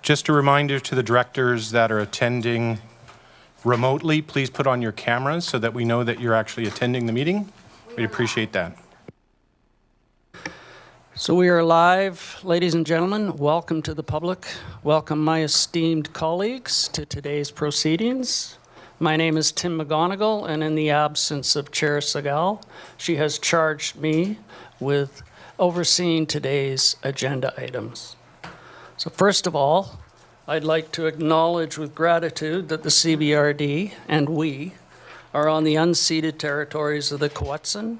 Just a reminder to the directors that are attending remotely, please put on your cameras so that we know that you're actually attending the meeting. We'd appreciate that. So we are live, ladies and gentlemen. Welcome to the public. Welcome, my esteemed colleagues, to today's proceedings. My name is Tim McGonigal, and in the absence of Chair Segal, she has charged me with overseeing today's agenda items. So first of all, I'd like to acknowledge with gratitude that the CBRD and we are on the unceded territories of the Quw'utsun,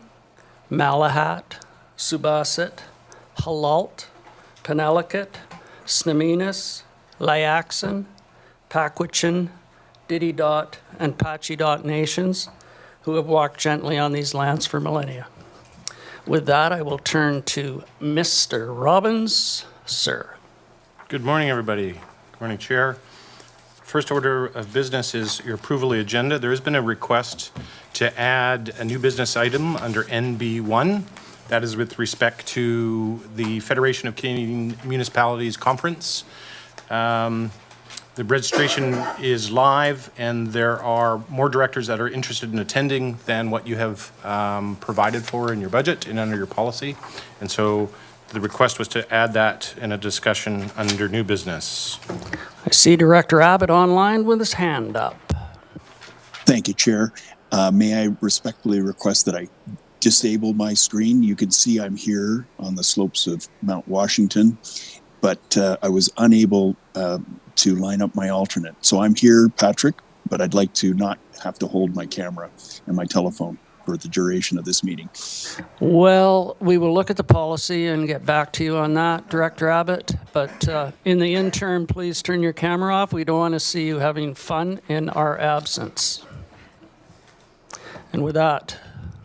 Malahat, Subasit, Halalt, Penelakut, Snaminas, Layaxan, Pakwichan, Dididot, and Patchidot nations who have walked gently on these lands for millennia. With that, I will turn to Mr. Robbins, sir. Good morning, everybody. Good morning, Chair. First order of business is your approval of the agenda. There has been a request to add a new business item under NB1. That is with respect to the Federation of Canadian Municipalities Conference. The registration is live, and there are more directors that are interested in attending than what you have provided for in your budget and under your policy. And so the request was to add that in a discussion under new business. I see Director Abbott online with his hand up. Thank you, Chair. May I respectfully request that I disable my screen? You can see I'm here on the slopes of Mount Washington, but I was unable to line up my alternate. So I'm here, Patrick, but I'd like to not have to hold my camera and my telephone for the duration of this meeting. Well, we will look at the policy and get back to you on that, Director Abbott. But in the interim, please turn your camera off. We don't want to see you having fun in our absence. And with that,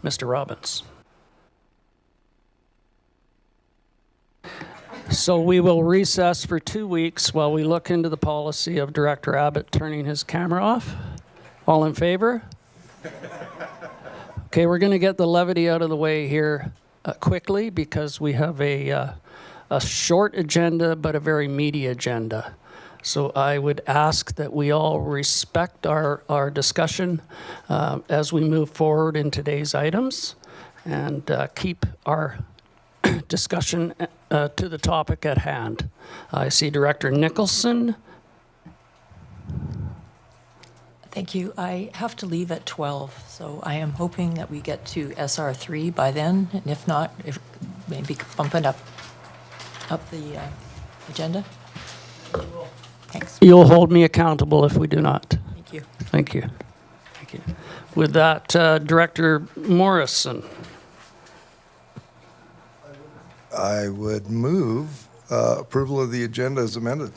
Mr. Robbins. So we will recess for 2 weeks while we look into the policy of Director Abbott turning his camera off. All in favor? Okay, we're going to get the levity out of the way here quickly because we have a short agenda but a very meaty agenda. So I would ask that we all respect our discussion as we move forward in today's items and keep our discussion to the topic at hand. I see Director Nicholson. Thank you. I have to leave at 12, so I am hoping that we get to SR3 by then, and if not, maybe bump it up the agenda. Thanks. You'll hold me accountable if we do not. Thank you. Thank you. Thank you. With that, Director Morrison. I would move approval of the agenda as amended.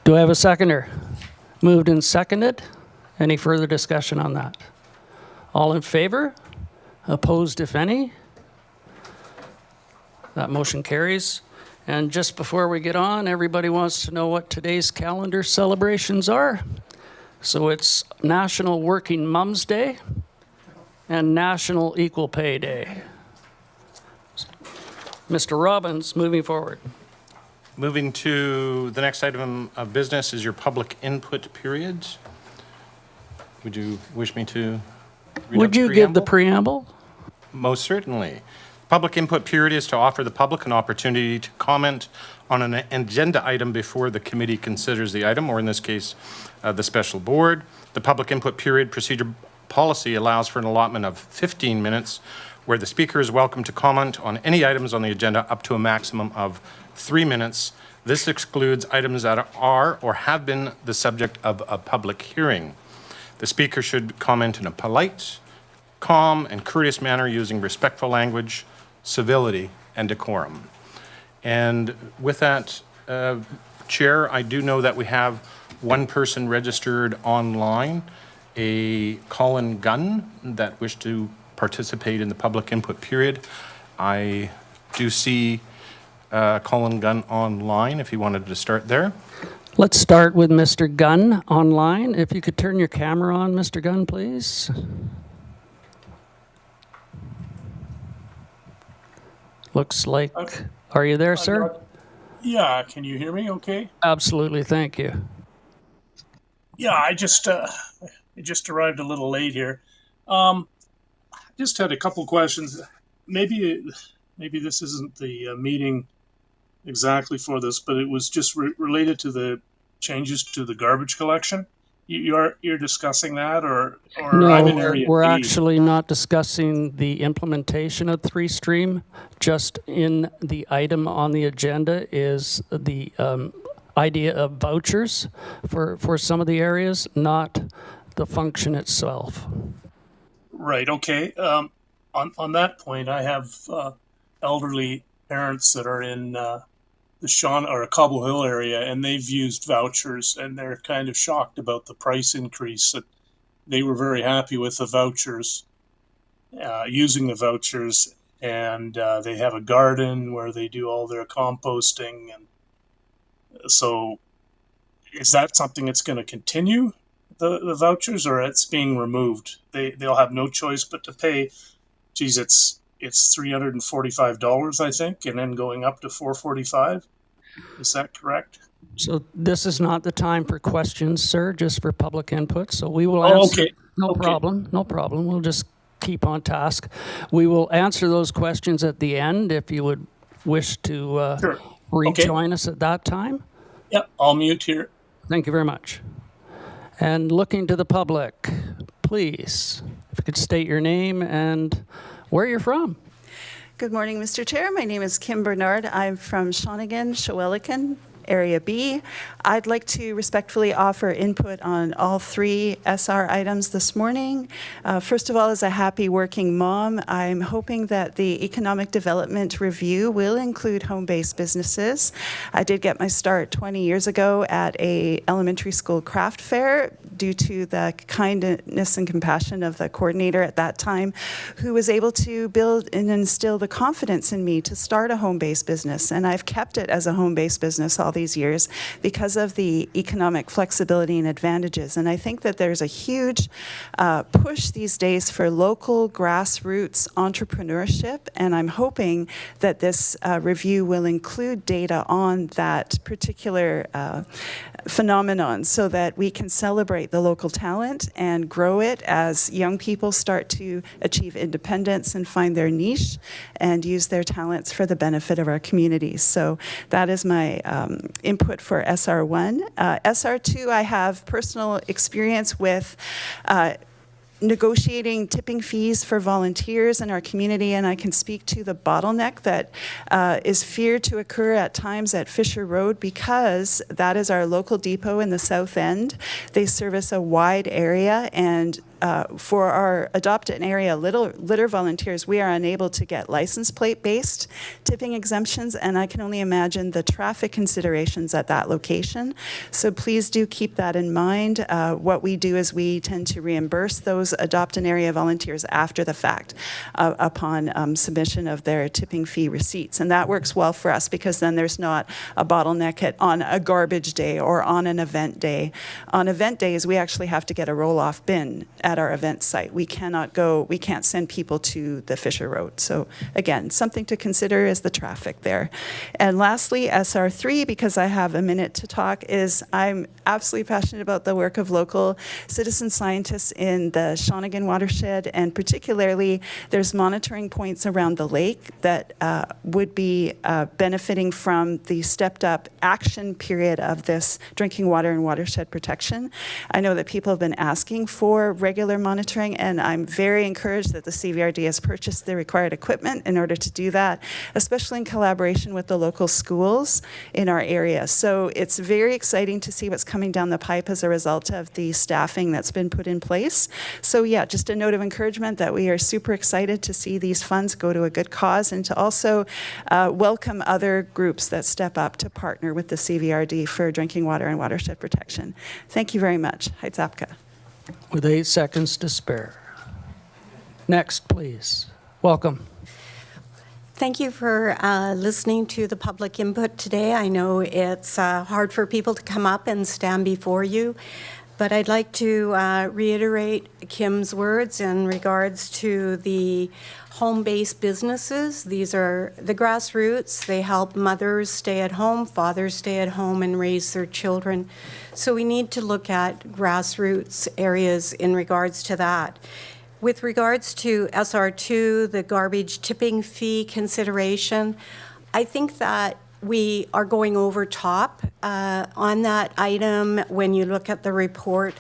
Do I have a seconder? Moved and seconded. Any further discussion on that? All in favor? Opposed, if any? That motion carries. And just before we get on, everybody wants to know what today's calendar celebrations are. So it's National Working Mums Day and National Equal Pay Day. Mr. Robbins, moving forward. Moving to the next item of business is your public input period. Would you wish me to read Would you give the preamble? Most certainly. Public input period is to offer the public an opportunity to comment on an agenda item before the committee considers the item, or in this case, the special board. The public input period procedure policy allows for an allotment of 15 minutes, where the speaker is welcome to comment on any items on the agenda up to a maximum of 3 minutes. This excludes items that are or have been the subject of a public hearing. The speaker should comment in a polite, calm, and courteous manner using respectful language, civility, and decorum. And with that, Chair, I do know that we have one person registered online, a Colin Gunn, that wished to participate in the public input period. I do see Colin Gunn online, if he wanted to start there. Let's start with Mr. Gunn online. If you could turn your camera on, Mr. Gunn, please. Looks like, are you there, sir? Yeah, can you hear me okay? Absolutely, thank you. Yeah, I just arrived a little late here. Um, just had a couple questions. Maybe maybe this isn't the meeting exactly for this, but it was just related to the changes to the garbage collection. You're discussing that, or No, I'm in area we're B. actually not discussing the implementation of Three Stream. Just in the item on the agenda is the idea of vouchers for some of the areas, not the function itself. Right. Okay. On that point, I have elderly parents that are in the Sean or Cobble Hill area, and they've used vouchers, and they're kind of shocked about the price increase. That they were very happy with the vouchers, using the vouchers, and they have a garden where they do all their composting, and so is that something that's going to continue? The vouchers, or it's being removed? They'll have no choice but to pay. Geez, it's $345, I think, and then going up to $445. Is that correct? So this is not the time for questions, sir, just for public input. So we will Oh, answer. okay. No Okay. problem, no problem. We'll just keep on task. We will answer those questions at the end if you would wish to Sure. rejoin us at that time. Yep, I'll mute here. Thank you very much. And looking to the public, please, if you could state your name and where you're from. Good morning, Mr. Chair. My name is Kim Bernard. I'm from Shawnigan, Shawelican, Area B. I'd like to respectfully offer input on all three SR items this morning. First of all, as a happy working mom, I'm hoping that the Economic Development Review will include home-based businesses. I did get my start 20 years ago at a elementary school craft fair due to the kindness and compassion of the coordinator at that time, who was able to build and instill the confidence in me to start a home-based business. And I've kept it as a home-based business all these years because of the economic flexibility and advantages. And I think that there's a huge push these days for local grassroots entrepreneurship. And I'm hoping that this review will include data on that particular phenomenon so that we can celebrate the local talent and grow it as young people start to achieve independence and find their niche and use their talents for the benefit of our communities. So that is my input for SR1. SR2, I have personal experience with negotiating tipping fees for volunteers in our community, and I can speak to the bottleneck that is feared to occur at times at Fisher Road because that is our local depot in the south end. They service a wide area, and for our Adopt an Area litter volunteers, we are unable to get license plate-based tipping exemptions, and I can only imagine the traffic considerations at that location. So please do keep that in mind. What we do is we tend to reimburse those Adopt an Area volunteers after the fact upon submission of their tipping fee receipts. And that works well for us because then there's not a bottleneck on a garbage day or on an event day. On event days, we actually have to get a roll-off bin at our event site. We can't send people to the Fisher Road. So again, something to consider is the traffic there. And lastly, SR3, because I have a minute to talk, is I'm absolutely passionate about the work of local citizen scientists in the Shawnigan watershed, and particularly there's monitoring points around the lake that would be benefiting from the stepped up action period of this drinking water and watershed protection. I know that people have been asking for regular monitoring, and I'm very encouraged that the CVRD has purchased the required equipment in order to do that, especially in collaboration with the local schools in our area. So it's very exciting to see what's coming down the pipe as a result of the staffing that's been put in place. So yeah, just a note of encouragement that we are super excited to see these funds go to a good cause and to also welcome other groups that step up to partner with the CVRD for drinking water and watershed protection. Thank you very much. Heitzapka. With 8 seconds to spare. Next, please. Welcome. Thank you for listening to the public input today. I know it's hard for people to come up and stand before you. But I'd like to reiterate Kim's words in regards to the home-based businesses. These are the grassroots. They help mothers stay at home, fathers stay at home and raise their children. So we need to look at grassroots areas in regards to that. With regards to SR2, the garbage tipping fee consideration, I think that we are going over top on that item. When you look at the report,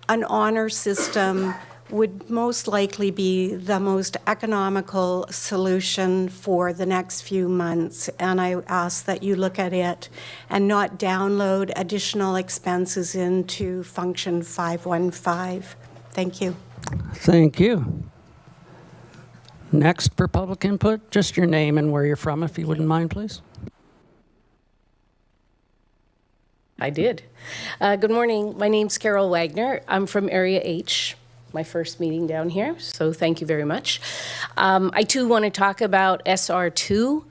an honor system would most likely be the most economical solution for the next few months. And I ask that you look at it and not download additional expenses into Function 515. Thank you. Thank you. Next for public input, just your name and where you're from, if you wouldn't mind, please. I did. Good morning. My name's Carol Wagner. I'm from Area H, my first meeting down here, so thank you very much. I too want to talk about SR2.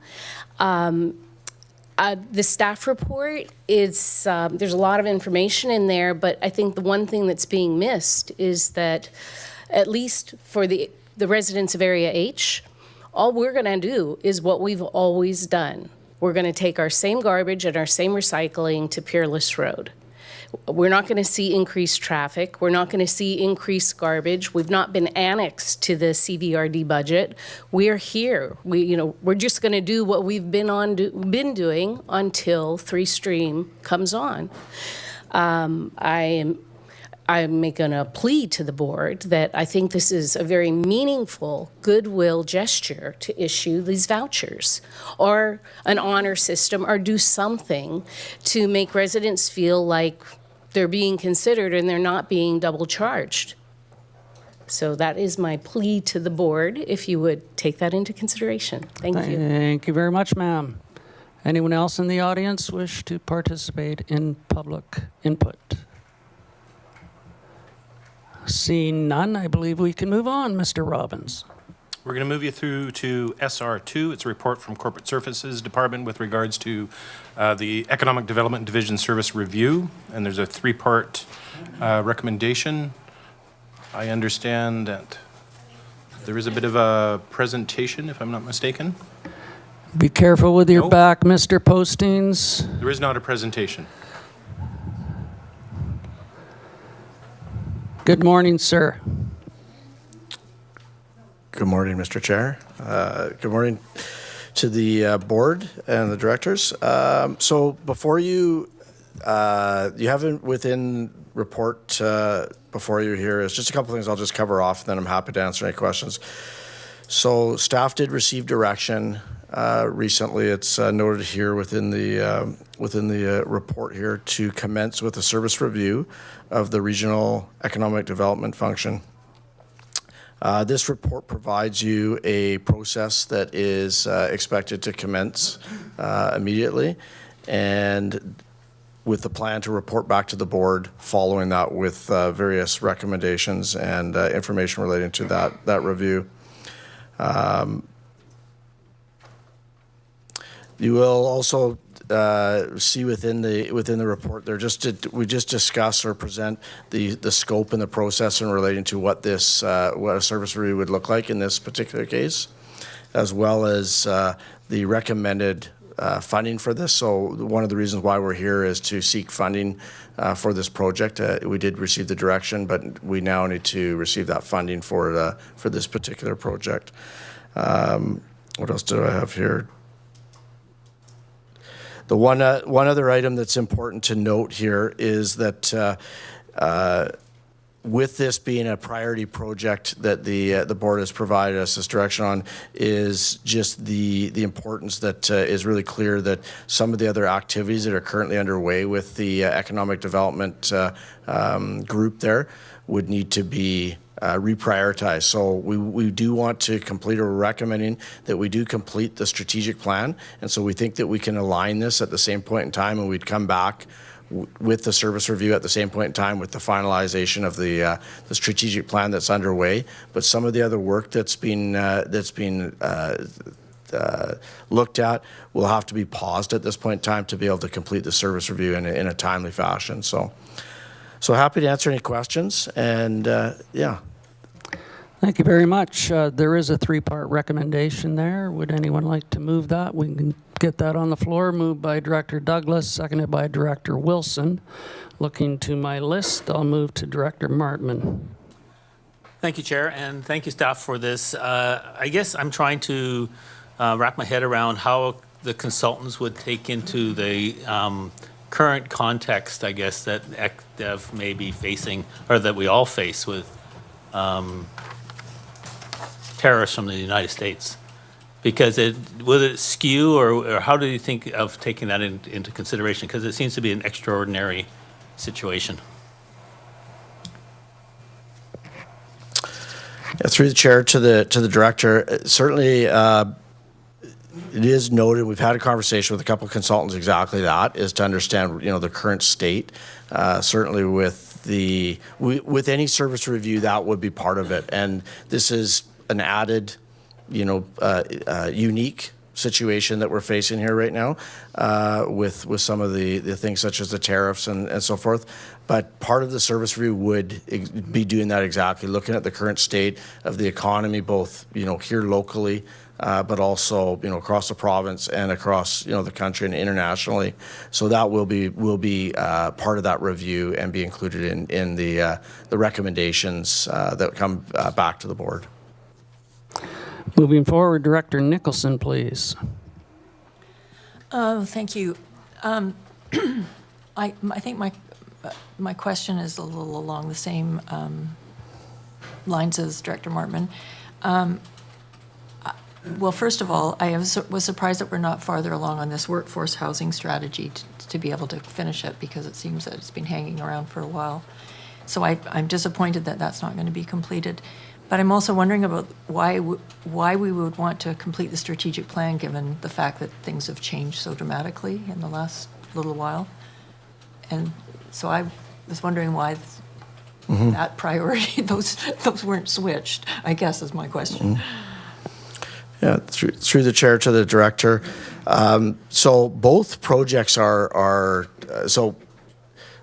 The staff report is, there's a lot of information in there, but I think the one thing that's being missed is that, at least for the residents of Area H, all we're going to do is what we've always done. We're going to take our same garbage and our same recycling to Peerless Road. We're not going to see increased traffic. We're not going to see increased garbage. We've not been annexed to the CVRD budget. We're here. We're just going to do what we've been doing until 3 Stream comes on. I'm making a plea to the board that I think this is a very meaningful goodwill gesture to issue these vouchers or an honor system or do something to make residents feel like they're being considered and they're not being double charged. So that is my plea to the board, if you would take that into consideration. Thank you. Thank you very much, ma'am. Anyone else in the audience wish to participate in public input? Seeing none, I believe we can move on, Mr. Robbins. We're going to move you through to SR2. It's a report from Corporate Services Department with regards to the Economic Development Division Service Review, and there's a 3-part recommendation. I understand that there is a bit of a presentation, if I'm not mistaken. Be careful with your Nope. back, Mr. Postings. There is not a presentation. Good morning, sir. Good morning, Mr. Chair. Good morning to the board and the directors. So before you haven't within report before you here is just a couple things I'll just cover off, and then I'm happy to answer any questions. So staff did receive direction recently. It's noted here within the report here to commence with a service review of the regional economic development function. This report provides you a process that is expected to commence immediately, and with the plan to report back to the board following that with various recommendations and information relating to that review. You will also see within the report there we just discuss or present the scope and the process in relating to what this what a service review would look like in this particular case, as well as the recommended funding for this. So one of the reasons why we're here is to seek funding for this project. We did receive the direction, but we now need to receive that funding for this particular project. What else do I have here? The one other item that's important to note here is that with this being a priority project that the board has provided us this direction on, is just the importance that is really clear that some of the other activities that are currently underway with the economic development group there would need to be reprioritize. So we do want to complete, or we're recommending that we do complete the strategic plan. And so we think that we can align this at the same point in time, and we'd come back with the service review at the same point in time with the finalization of the strategic plan that's underway. But some of the other work that's been looked at will have to be paused at this point in time to be able to complete the service review in a timely fashion. So So happy to answer any questions, and yeah. Thank you very much. There is a three-part recommendation there. Would anyone like to move that? We can get that on the floor. Moved by Director Douglas, seconded by Director Wilson. Looking to my list, I'll move to Director Martman. Thank you, Chair, and thank you, staff, for this. I guess I'm trying to wrap my head around how the consultants would take into the current context, I guess, that ECDEV may be facing, or that we all face with terrorists from the United States. Because will it skew, or how do you think of taking that into consideration? Because it seems to be an extraordinary situation. Yeah, through the chair to the director, certainly it is noted. We've had a conversation with a couple of consultants. Exactly that is to understand, the current state. Certainly with any service review, that would be part of it. And this is an added, unique situation that we're facing here right now with some of the things such as the tariffs and so forth. But part of the service review would be doing that exactly, looking at the current state of the economy, both, here locally, but also, across the province and across, the country and internationally. So that will be part of that review and be included in the recommendations that come back to the board. Moving forward, Director Nicholson, please. Thank you. I think my question is a little along the same lines as Director Martman. Well, first of all, I was surprised that we're not farther along on this workforce housing strategy to be able to finish it, because it seems that it's been hanging around for a while. So I'm disappointed that that's not going to be completed. But I'm also wondering about why we would want to complete the strategic plan, given the fact that things have changed so dramatically in the last little while. And so I was wondering why that priority, those weren't switched, I guess, is my question. Yeah, through the chair to the director. So both projects are so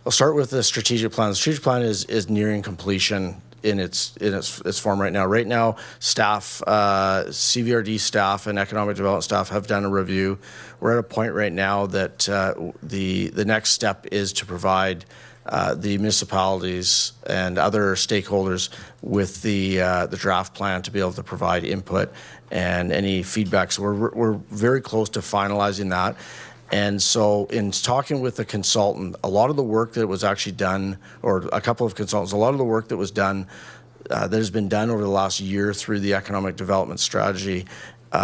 I'll start with the strategic plan. The strategic plan is nearing completion in its form right now. Right now, staff, CVRD staff and economic development staff have done a review. We're at a point right now that the next step is to provide the municipalities and other stakeholders with the draft plan to be able to provide input and any feedback. So we're very close to finalizing that. And so in talking with the consultant, a lot of the work that was actually done, or a couple of consultants, a lot of the work that was done, that has been done over the last year through the economic development strategy,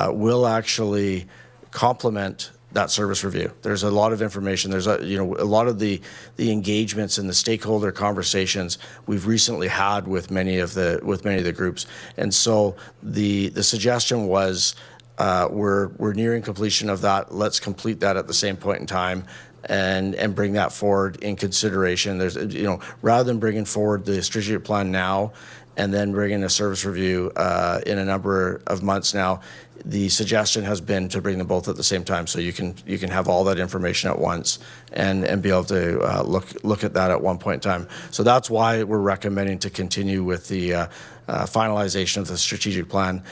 will actually complement that service review. There's a lot of information. There's a lot of the engagements and the stakeholder conversations we've recently had with many of the groups. And so the suggestion was, we're nearing completion of that. Let's complete that at the same point in time and bring that forward in consideration. There's, rather than bringing forward the strategic plan now and then bringing a service review in a number of months now, the suggestion has been to bring them both at the same time, so you can have all that information at once and be able to look at that at one point in time. So that's why we're recommending to continue with the finalization of the strategic plan.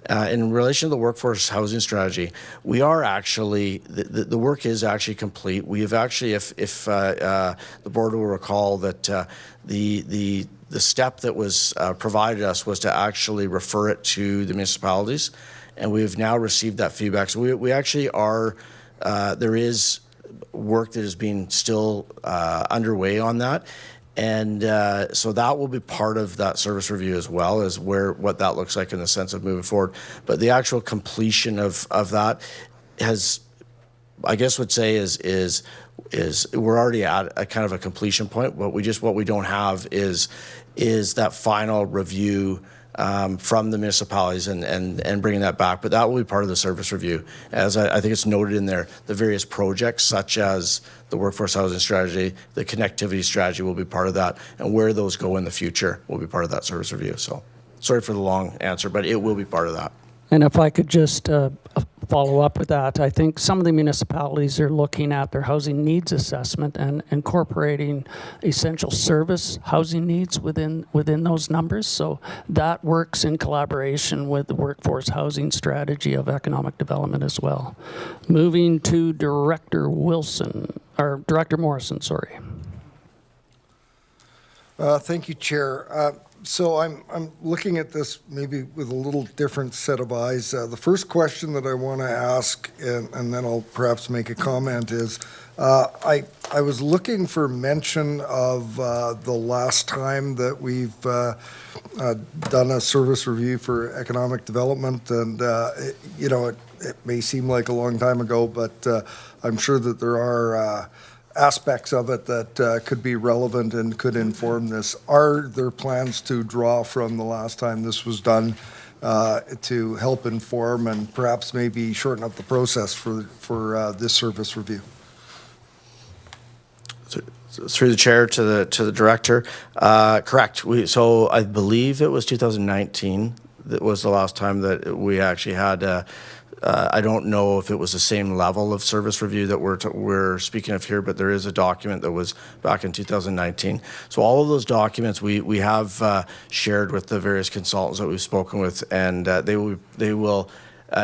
In relation to the workforce housing strategy, we are actually, the work is actually complete. We have actually, if the board will recall that the step that was provided us was to actually refer it to the municipalities, and we have now received that feedback. So we actually are, there is work that is being still underway on that. And so that will be part of that service review as well, as what that looks like in the sense of moving forward. But the actual completion of that has, I guess would say is we're already at a kind of a completion point. What we don't have is that final review from the municipalities and bringing that back. But that will be part of the service review. As I think it's noted in there, the various projects such as the workforce housing strategy, the connectivity strategy will be part of that, and where those go in the future will be part of that service review. So sorry for the long answer, but it will be part of that. And if I could just follow up with that, I think some of the municipalities are looking at their housing needs assessment and incorporating essential service housing needs within those numbers. So that works in collaboration with the workforce housing strategy of economic development as well. Moving to Director Morrison, sorry. Thank you, Chair. So I'm looking at this maybe with a little different set of eyes. The first question that I want to ask, and then I'll perhaps make a comment, is I was looking for mention of the last time that we've done a service review for economic development, and it may seem like a long time ago, but I'm sure that there are aspects of it that could be relevant and could inform this. Are there plans to draw from the last time this was done to help inform and perhaps maybe shorten up the process for this service review? Through the chair to the director, correct. So I believe it was 2019 that was the last time that we actually had. I don't know if it was the same level of service review that we're speaking of here, but there is a document that was back in 2019. So all of those documents we have shared with the various consultants that we've spoken with, and they will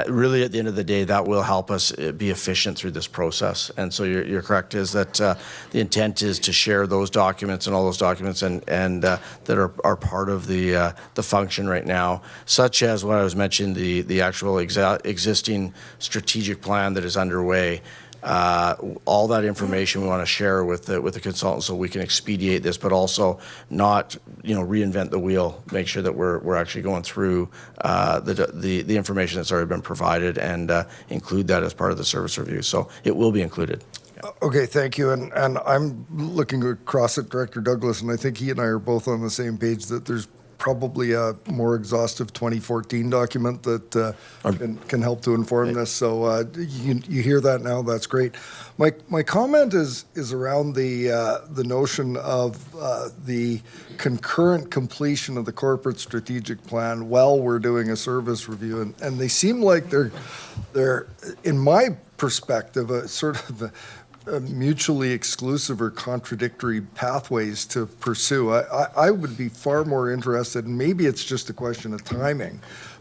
really, at the end of the day, that will help us be efficient through this process. And so you're correct, is that the intent is to share those documents and all those documents and that are part of the function right now, such as what I was mentioning, the actual existing strategic plan that is underway. All that information we want to share with the consultant so we can expedite this, but also not reinvent the wheel. Make sure that we're actually going through the information that's already been provided and include that as part of the service review. So it will be included. Okay, thank you. And I'm looking across at Director Douglas, and I think he and I are both on the same page that there's probably a more exhaustive 2014 document that can help to inform this. So you hear that now. That's great. My comment is around the notion of the concurrent completion of the corporate strategic plan while we're doing a service review, and they seem like they're in my perspective a sort of mutually exclusive or contradictory pathways to pursue. I would be far more interested, and maybe it's just a question of timing,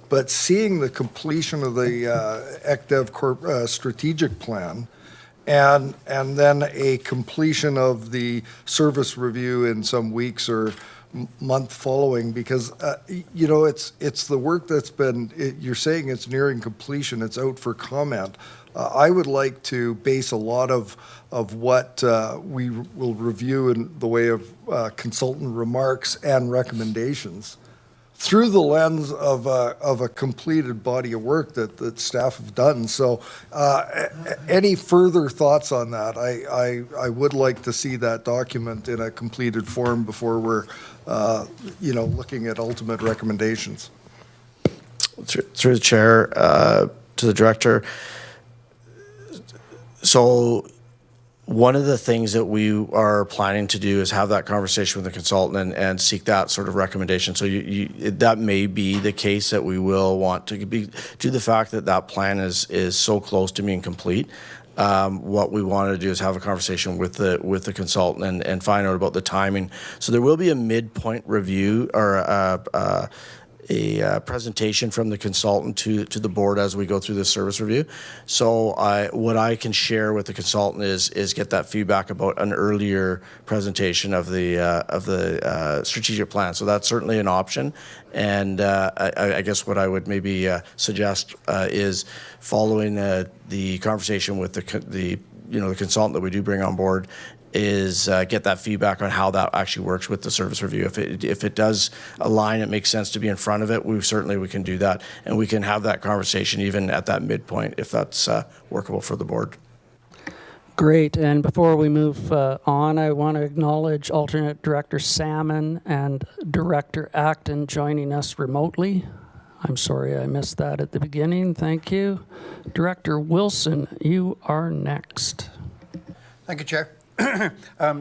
but seeing the completion of the ECDEV strategic plan and then a completion of the service review in some weeks or month following, because it's the work that's been, you're saying it's nearing completion, it's out for comment. I would like to base a lot of what we will review in the way of consultant remarks and recommendations through the lens of a completed body of work that staff have done. So any further thoughts on that? I would like to see that document in a completed form before we're looking at ultimate recommendations. Through the chair to the director. So one of the things that we are planning to do is have that conversation with the consultant and seek that sort of recommendation. So that may be the case that we will want to be, due to the fact that that plan is so close to being complete. What we want to do is have a conversation with the consultant and find out about the timing. So there will be a midpoint review or a presentation from the consultant to the board as we go through this service review. So what I can share with the consultant is get that feedback about an earlier presentation of the strategic plan. So that's certainly an option. And I guess what I would maybe suggest is following the conversation with the consultant that we do bring on board, is get that feedback on how that actually works with the service review. If it does align, it makes sense to be in front of it, we can do that. And we can have that conversation even at that midpoint if that's workable for the board. Great. And before we move on, I want to acknowledge Alternate Director Salmon and Director Acton joining us remotely. I'm sorry I missed that at the beginning. Thank you. Director Wilson, you are next. Thank you, Chair.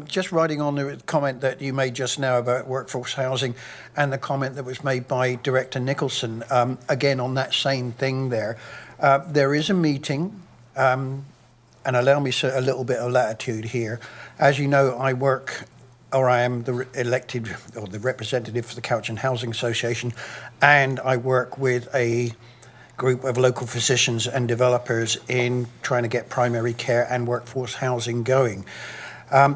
Just riding on the comment that you made just now about workforce housing and the comment that was made by Director Nicholson, again on that same thing there. There is a meeting, and allow me a little bit of latitude here. As you know, I am the elected or the representative for the Couch and Housing Association, and I work with a group of local physicians and developers in trying to get primary care and workforce housing going.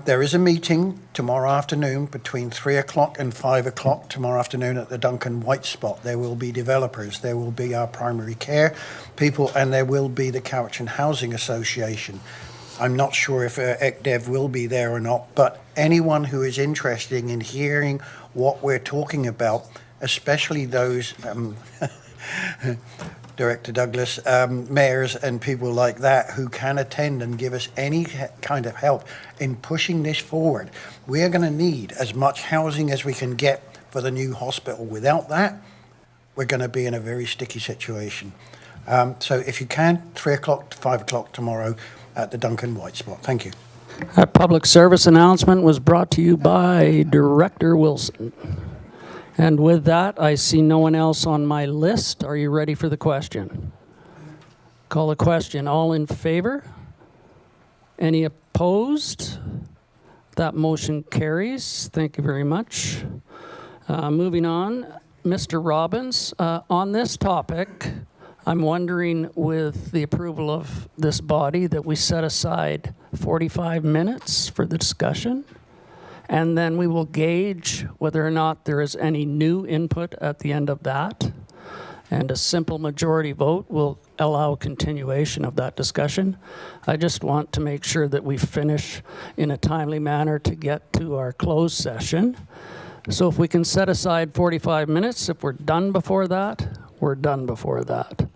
There is a meeting tomorrow afternoon between 3 o'clock and 5 o'clock tomorrow afternoon at the Duncan White Spot. There will be developers, there will be our primary care people, and there will be the Couch and Housing Association. I'm not sure if ECDEV will be there or not, but anyone who is interested in hearing what we're talking about, especially those Director Douglas, mayors and people like that who can attend and give us any kind of help in pushing this forward. We are going to need as much housing as we can get for the new hospital. Without that, we're going to be in a very sticky situation. So if you can, 3 o'clock to 5 o'clock tomorrow at the Duncan White Spot. Thank you. That public service announcement was brought to you by Director Wilson. And with that, I see no one else on my list. Are you ready for the question? Call the question. All in favor? Any opposed? That motion carries. Thank you very much. Moving on, Mr. Robbins, on this topic, I'm wondering with the approval of this body that we set aside 45 minutes for the discussion. And then we will gauge whether or not there is any new input at the end of that. And a simple majority vote will allow continuation of that discussion. I just want to make sure that we finish in a timely manner to get to our closed session. So if we can set aside 45 minutes, if we're done before that, we're done before that.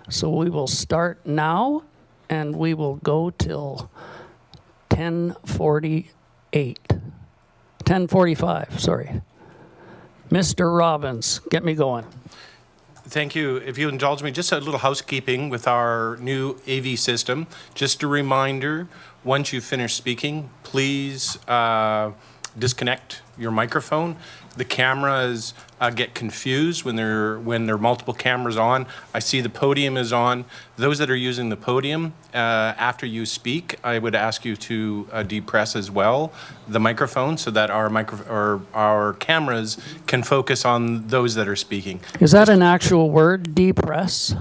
So we will start now and we will go till 10:45, sorry. Mr. Robbins, get me going. Thank you. If you indulge me, just a little housekeeping with our new AV system. Just a reminder, once you finish speaking, please disconnect your microphone. The cameras get confused when there are multiple cameras on. I see the podium is on. Those that are using the podium, after you speak, I would ask you to depress as well the microphone so that our cameras can focus on those that are speaking. Is that an actual word, depress?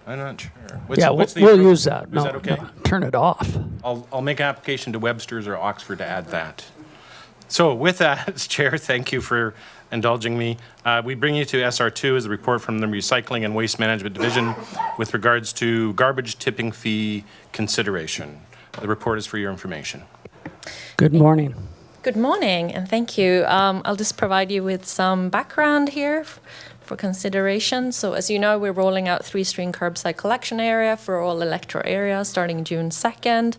I'm not sure. We'll use that. Is that okay? No, turn it off. I'll make an application to Webster's or Oxford to add that. So with that, as Chair, thank you for indulging me. We bring you to SR2 as a report from the Recycling and Waste Management Division with regards to garbage tipping fee consideration. The report is for your information. Good morning. Good morning, and thank you. I'll just provide you with some background here for consideration. So as you know, we're rolling out 3-stream curbside collection area for all electro areas starting June 2nd.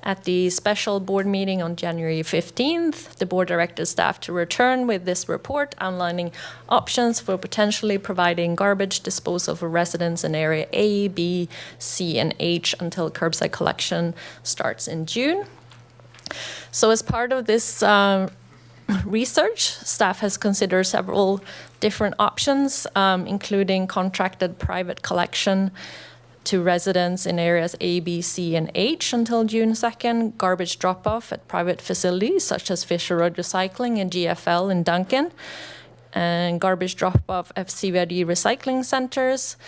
At the special board meeting on January 15th, the board directed staff to return with this report outlining options for potentially providing garbage disposal for residents in area A, B, C, and H until curbside collection starts in June. So as part of this research, staff has considered several different options, including contracted private collection to residents in areas A, B, C, and H until June 2nd, garbage drop-off at private facilities such as Fisher Road Recycling and GFL in Duncan, and garbage drop-off at CVD recycling centers,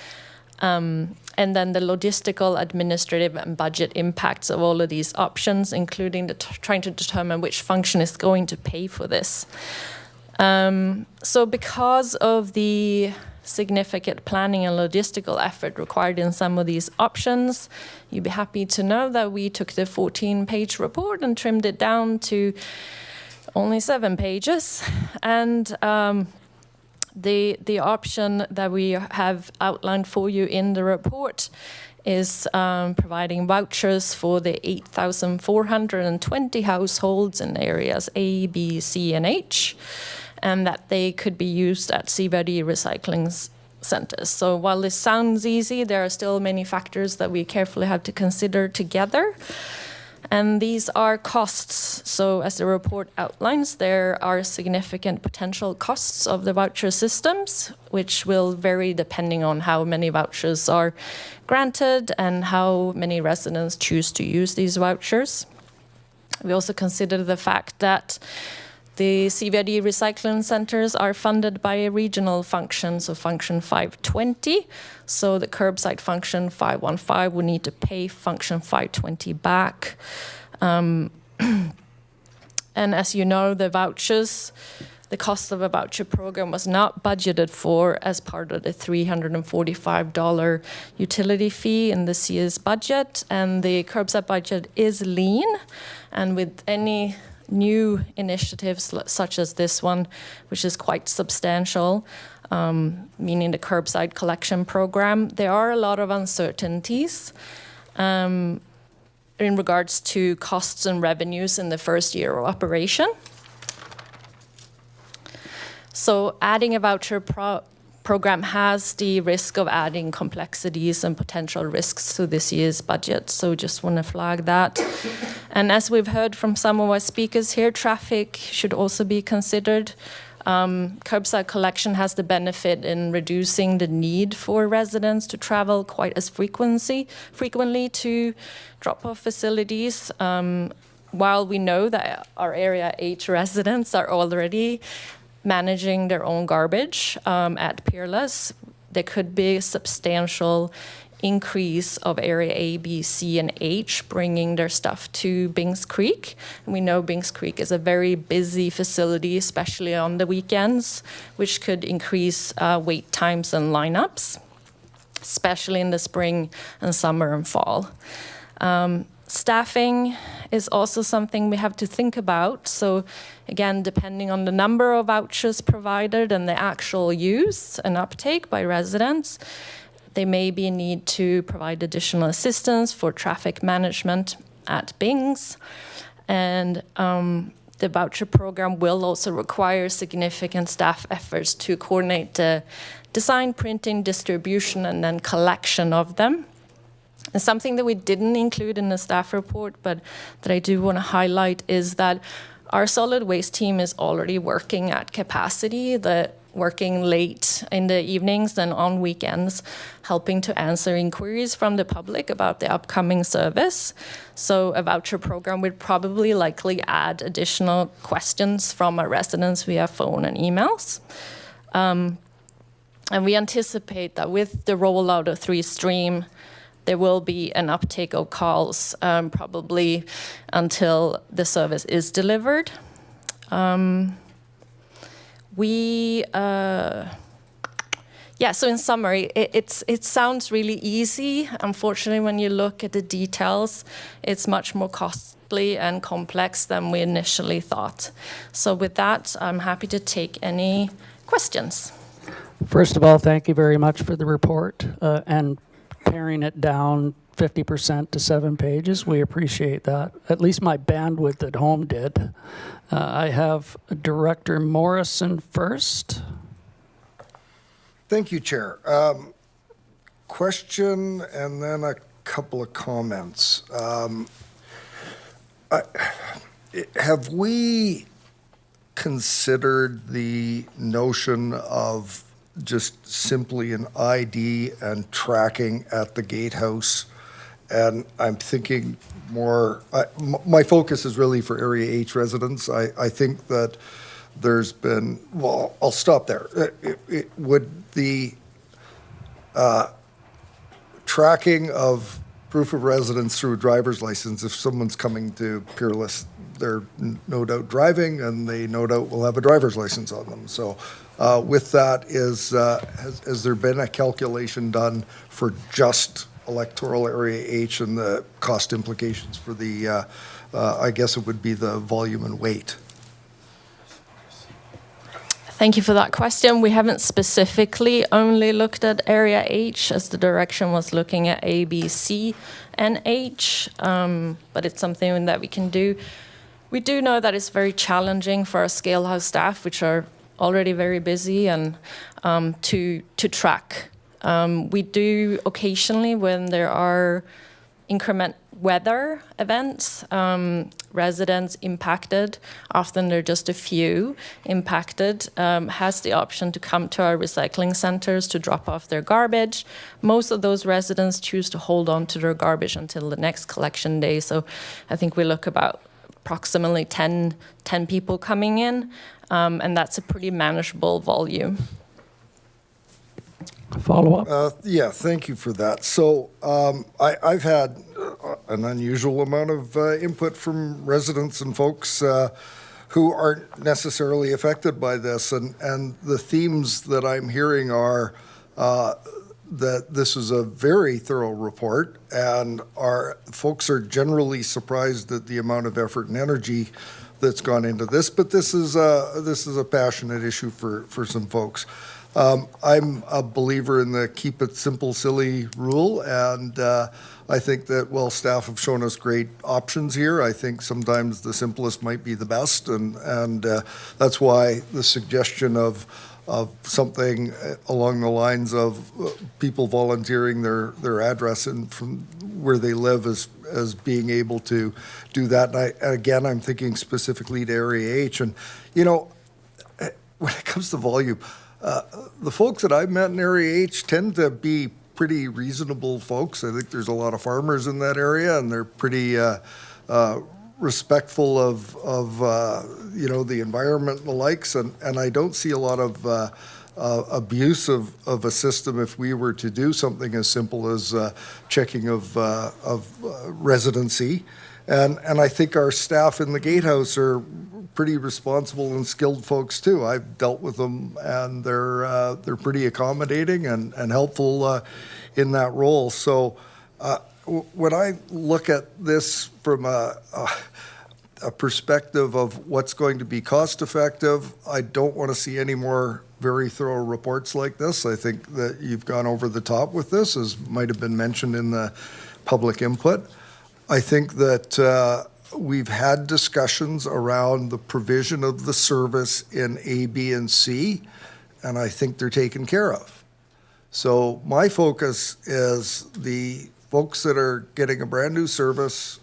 and then the logistical, administrative, and budget impacts of all of these options, including trying to determine which function is going to pay for this. So because of the significant planning and logistical effort required in some of these options, you'd be happy to know that we took the 14-page report and trimmed it down to only 7 pages. And the option that we have outlined for you in the report is providing vouchers for the 8,420 households in areas A, B, C, and H, and that they could be used at CVD recycling centers. So while this sounds easy, there are still many factors that we carefully have to consider together. And these are costs. So as the report outlines, there are significant potential costs of the voucher systems, which will vary depending on how many vouchers are granted and how many residents choose to use these vouchers. We also consider the fact that the CVID recycling centers are funded by a regional function, so function 520. So the curbside function 515 will need to pay function 520 back. And as you know, the vouchers, the cost of a voucher program was not budgeted for as part of the $345 utility fee in this year's budget. And the curbside budget is lean. And with any new initiatives such as this one, which is quite substantial, meaning the curbside collection program, there are a lot of uncertainties in regards to costs and revenues in the first year of operation. So adding a voucher program has the risk of adding complexities and potential risks to this year's budget. So just want to flag that. And as we've heard from some of our speakers here, traffic should also be considered. Curbside collection has the benefit in reducing the need for residents to travel quite as frequently to drop-off facilities. While we know that our Area H residents are already managing their own garbage at Peerless, there could be a substantial increase of Area A, B, C, and H bringing their stuff to Bings Creek. And we know Bings Creek is a very busy facility, especially on the weekends, which could increase wait times and lineups, especially in the spring and summer and fall. Staffing is also something we have to think about. So again, depending on the number of vouchers provided and the actual use and uptake by residents, there may be a need to provide additional assistance for traffic management at Bings. And the voucher program will also require significant staff efforts to coordinate the design, printing, distribution, and then collection of them. And something that we didn't include in the staff report, but that I do want to highlight, is that our solid waste team is already working at capacity, working late in the evenings and on weekends, helping to answer inquiries from the public about the upcoming service. So a voucher program would probably likely add additional questions from our residents via phone and emails. And we anticipate that with the rollout of 3Stream, there will be an uptake of calls probably until the service is delivered. So in summary, it sounds really easy. Unfortunately, when you look at the details, it's much more costly and complex than we initially thought. So with that, I'm happy to take any questions. First of all, thank you very much for the report and paring it down 50% to 7 pages. We appreciate that. At least my bandwidth at home did. I have Director Morrison first. Thank you, Chair. Question and then a couple of comments. Have we considered the notion of just simply an ID and tracking at the gatehouse? And I'm thinking more, my focus is really for Area H residents. I think that there's been, well, I'll stop there. Would the tracking of proof of residence through a driver's license, if someone's coming to Peerless, they're no doubt driving and they no doubt will have a driver's license on them. So with that, has there been a calculation done for just electoral Area H and the cost implications for the, I guess it would be the volume and weight? Thank you for that question. We haven't specifically only looked at Area H, as the direction was looking at A, B, C, and H, but it's something that we can do. We do know that it's very challenging for our scalehouse staff, which are already very busy, and to track. We do occasionally, when there are weather events, residents impacted, often there are just a few impacted, has the option to come to our recycling centers to drop off their garbage. Most of those residents choose to hold on to their garbage until the next collection day. So I think we look about approximately 10 people coming in, and that's a pretty manageable volume. Follow up? Yeah, thank you for that. So I've had an unusual amount of input from residents and folks who aren't necessarily affected by this. And the themes that I'm hearing are that this is a very thorough report, and our folks are generally surprised at the amount of effort and energy that's gone into this. But this is a passionate issue for some folks. I'm a believer in the keep it simple, silly rule, and I think that, well, staff have shown us great options here. I think sometimes the simplest might be the best, and that's why the suggestion of something along the lines of people volunteering their address and from where they live as being able to do that. And again, I'm thinking specifically to Area H. And, you know, when it comes to volume, the folks that I've met in Area H tend to be pretty reasonable folks. I think there's a lot of farmers in that area, and they're pretty respectful of you know, the environment and the likes. And I don't see a lot of abuse of a system if we were to do something as simple as checking of residency. And I think our staff in the gatehouse are pretty responsible and skilled folks too. I've dealt with them, and they're pretty accommodating and helpful in that role. So when I look at this from a perspective of what's going to be cost effective, I don't want to see any more very thorough reports like this. I think that you've gone over the top with this, as might have been mentioned in the public input. I think that we've had discussions around the provision of the service in A, B, and C, and I think they're taken care of. So my focus is the folks that are getting a brand new service.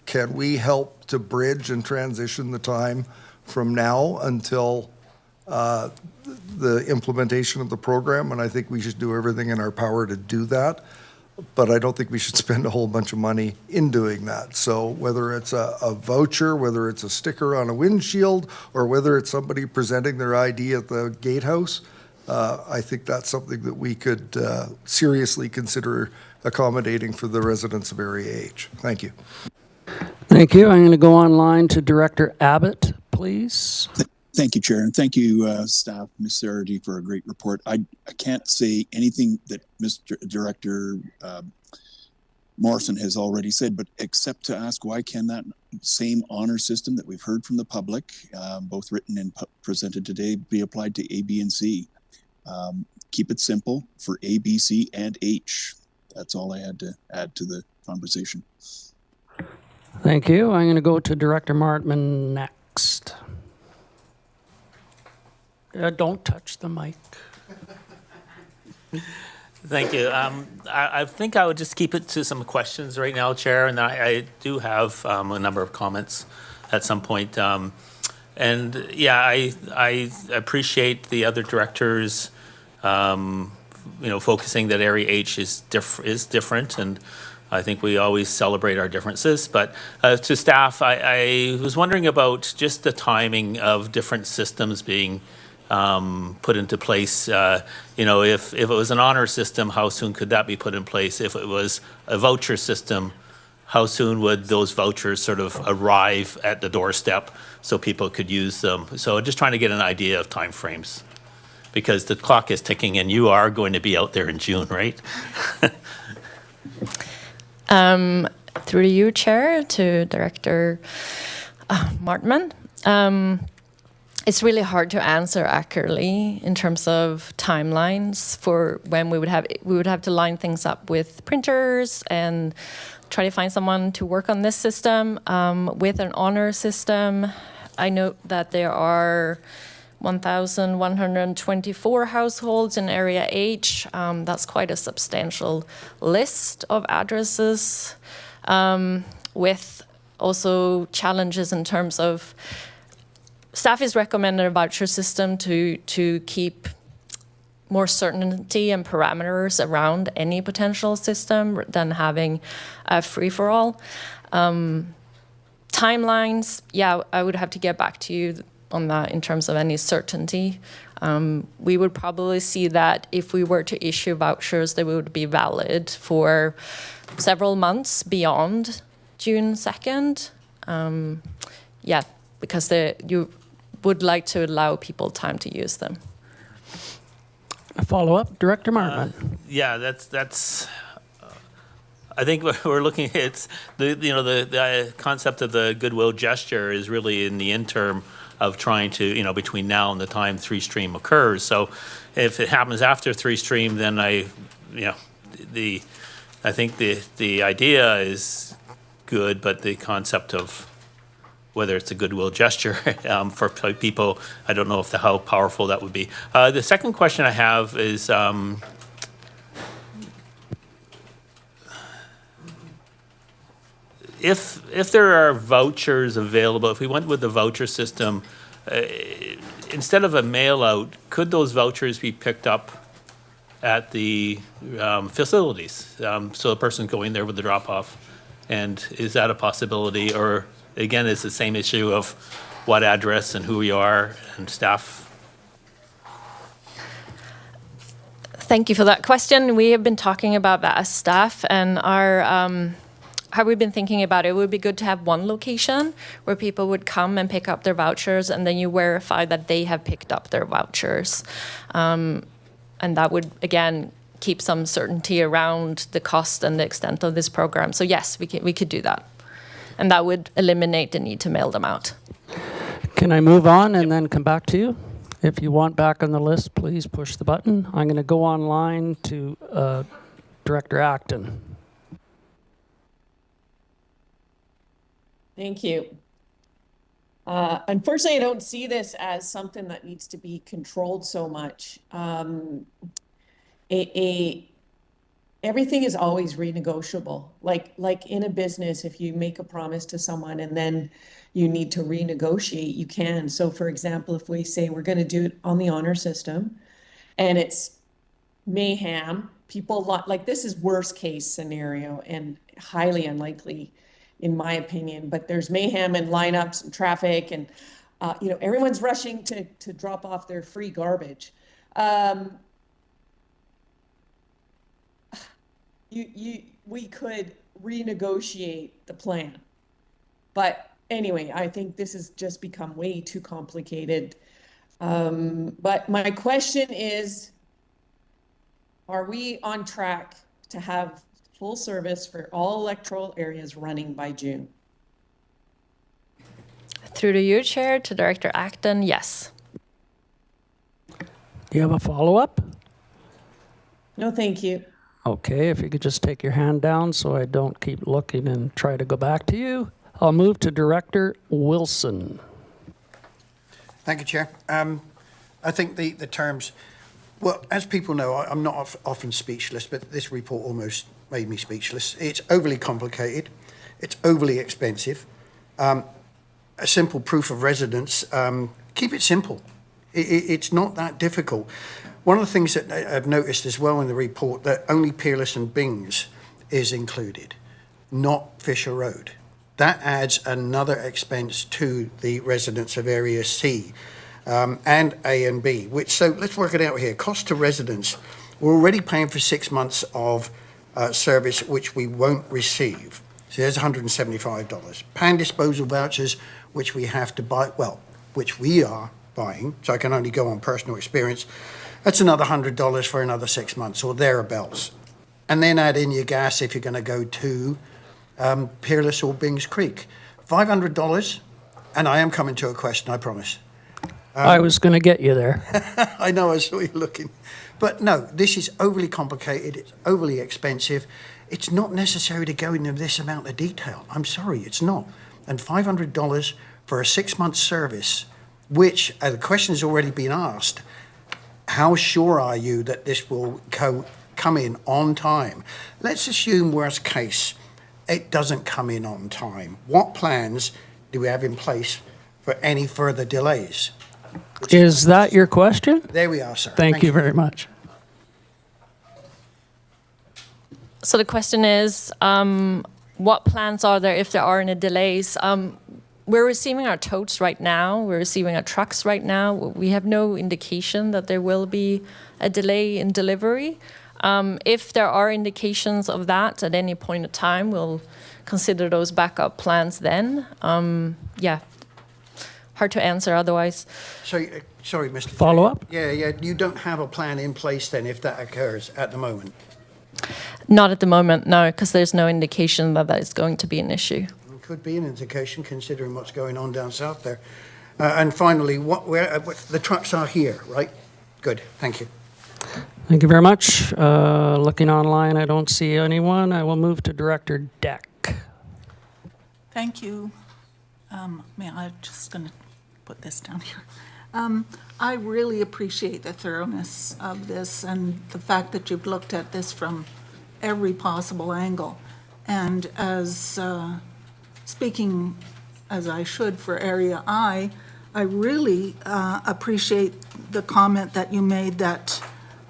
Can we help to bridge and transition the time from now until the implementation of the program? And I think we should do everything in our power to do that. But I don't think we should spend a whole bunch of money in doing that. So whether it's a voucher, whether it's a sticker on a windshield, or whether it's somebody presenting their ID at the gatehouse, I think that's something that we could seriously consider accommodating for the residents of Area H. Thank you. Thank you. I'm going to go online to Director Abbott, please. Thank you, Chair, and thank you, staff, Ms. Sarity, for a great report. I can't say anything that Mr. Director Morrison has already said, but except to ask, why can that same honor system that we've heard from the public, both written and presented today, be applied to A, B, and C? Keep it simple for A, B, C, and H. That's all I had to add to the conversation. Thank you. I'm going to go to Director Martman next. Don't touch the mic. Thank you. I think I would just keep it to some questions right now, Chair, and I do have a number of comments at some point. And yeah, I appreciate the other directors, focusing that Area H is different, and I think we always celebrate our differences. But to staff, I was wondering about just the timing of different systems being put into place. If it was an honor system, how soon could that be put in place? If it was a voucher system, how soon would those vouchers sort of arrive at the doorstep so people could use them? So just trying to get an idea of timeframes, because the clock is ticking and you are going to be out there in June, right? Through you, Chair, to Director Martman. It's really hard to answer accurately in terms of timelines for when we would have to line things up with printers and try to find someone to work on this system. With an honor system, I note that there are 1,124 households in Area H. That's quite a substantial list of addresses. with also challenges in terms of staff is recommending a voucher system to keep more certainty and parameters around any potential system than having a free-for-all. Timelines, yeah, I would have to get back to you on that in terms of any certainty. We would probably see that if we were to issue vouchers, they would be valid for several months beyond June 2nd. Yeah, because you would like to allow people time to use them. A follow-up, Director Martin. Yeah, that's. I think what we're looking at, it's the concept of the goodwill gesture is really in the interim of trying to, between now and the time 3-stream occurs. So if it happens after 3-stream, then I think the idea is good, but the concept of whether it's a goodwill gesture for people, I don't know how powerful that would be. The second question I have is, if there are vouchers available, if we went with the voucher system, instead of a mail out, could those vouchers be picked up at the facilities? So the person going there with the drop off, and is that a possibility? Or again, it's the same issue of what address and who we are and staff? Thank you for that question. We have been talking about that as staff, and how we've been thinking about it would be good to have one location where people would come and pick up their vouchers, and then you verify that they have picked up their vouchers. And that would, again, keep some certainty around the cost and the extent of this program. So yes, we could do that. And that would eliminate the need to mail them out. Can I move on and then come back to you? If you want back on the list, please push the button. I'm going to go online to Director Acton. Thank you. Unfortunately, I don't see this as something that needs to be controlled so much. Everything is always renegotiable. Like in a business, if you make a promise to someone and then you need to renegotiate, you can. So for example, if we say we're going to do it on the honor system and it's mayhem, people like this is worst case scenario and highly unlikely in my opinion, but there's mayhem and lineups and traffic and everyone's rushing to drop off their free garbage. We could renegotiate the plan. But anyway, I think this has just become way too complicated. But my question is, are we on track to have full service for all electoral areas running by June? Through to you, Chair, to Director Acton, yes. Do you have a follow-up? No, thank you. Okay, if you could just take your hand down so I don't keep looking and try to go back to you. I'll move to Director Wilson. Thank you, Chair. I think the terms, well, as people know, I'm not often speechless, but this report almost made me speechless. It's overly complicated. It's overly expensive. A simple proof of residence, keep it simple. It's not that difficult. One of the things that I've noticed as well in the report that only Peerless and Bings is included, not Fisher Road. That adds another expense to the residents of Area C and A and B, so let's work it out here. Cost to residents, we're already paying for 6 months of service which we won't receive. So there's $175. Pan disposal vouchers, which we have to buy, which we are buying, so I can only go on personal experience. That's another $100 for another 6 months or thereabouts. And then add in your gas if you're going to go to Peerless or Bings Creek. $500, and I am coming to a question, I promise. I was going to get you there. I know, I saw you looking. But no, this is overly complicated, it's overly expensive. It's not necessary to go into this amount of detail. I'm sorry, it's not. And $500 for a 6-month service, which the question has already been asked, how sure are you that this will come in on time? Let's assume worst case, it doesn't come in on time. What plans do we have in place for any further delays? Is that your question? There we are, sir. Thank you very much. So the question is, what plans are there if there are any delays? We're receiving our totes right now. We're receiving our trucks right now. We have no indication that there will be a delay in delivery. If there are indications of that at any point in time, we'll consider those backup plans then. Yeah, hard to answer otherwise. So, sorry, Mr. Chair. Follow up? Yeah, you don't have a plan in place then if that occurs at the moment? Not at the moment, no, because there's no indication that that is going to be an issue. It could be an indication considering what's going on down south there. And finally, the trucks are here, right? Good, thank you. Thank you very much. Looking online, I don't see anyone. I will move to Director Deck. Thank you. I'm just going to put this down here. I really appreciate the thoroughness of this and the fact that you've looked at this from every possible angle. And as speaking as I should for Area I really appreciate the comment that you made that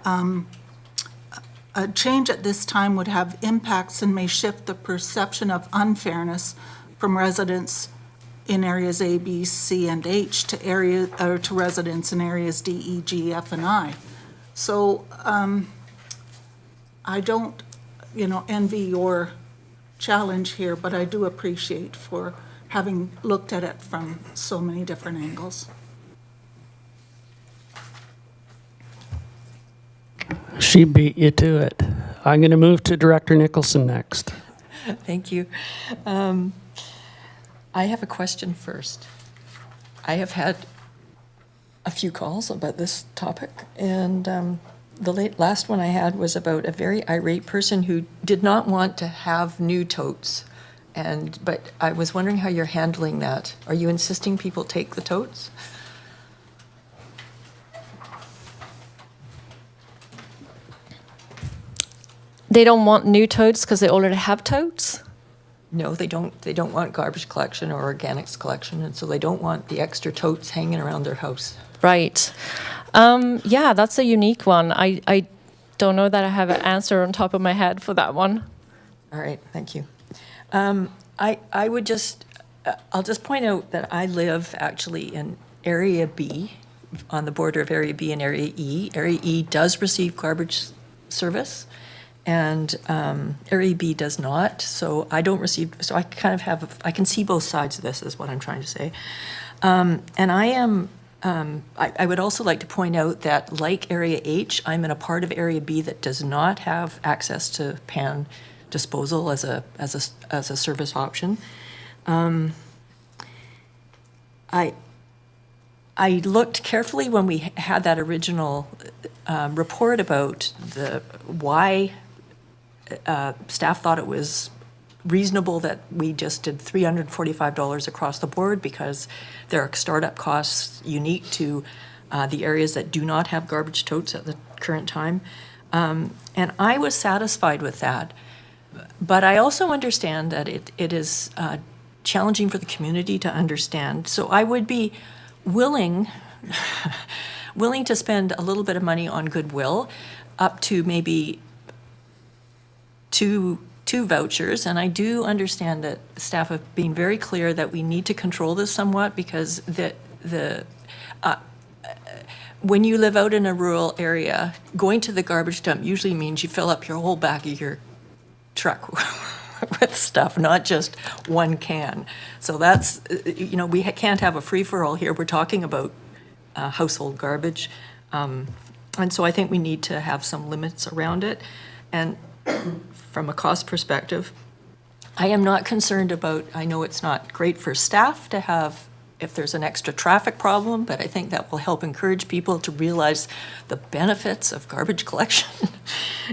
a change at this time would have impacts and may shift the perception of unfairness from residents in areas A, B, C, and H to residents in areas D, E, G, F, and I. So I don't, envy your challenge here, but I do appreciate for having looked at it from so many different angles. She beat you to it. I'm going to move to Director Nicholson next. Thank you. I have a question first. I have had a few calls about this topic, and the last one I had was about a very irate person who did not want to have new totes. But I was wondering how you're handling that. Are you insisting people take the totes? They don't want new totes because they already have totes? No, they don't. They don't want garbage collection or organics collection, and so they don't want the extra totes hanging around their house. Right. Yeah, that's a unique one. I don't know that I have an answer on top of my head for that one. All right, thank you. I would just, I'll just point out that I live actually in Area B, on the border of Area B and Area E. Area E does receive garbage service, and Area B does not. So I don't receive, so I kind of have, I can see both sides of this is what I'm trying to say. And I am, I would also like to point out that like Area H, I'm in a part of Area B that does not have access to pan disposal as a service option. I looked carefully when we had that original report about why staff thought it was reasonable that we just did $345 across the board because there are startup costs unique to the areas that do not have garbage totes at the current time. And I was satisfied with that. But I also understand that it is challenging for the community to understand. So I would be willing to spend a little bit of money on goodwill, up to maybe two vouchers. And I do understand that staff have been very clear that we need to control this somewhat because when you live out in a rural area, going to the garbage dump usually means you fill up your whole back of your truck with stuff, not just one can. So that's, we can't have a free-for-all here. We're talking about household garbage. And so I think we need to have some limits around it. And from a cost perspective, I am not concerned about, I know it's not great for staff to have if there's an extra traffic problem, but I think that will help encourage people to realize the benefits of garbage collection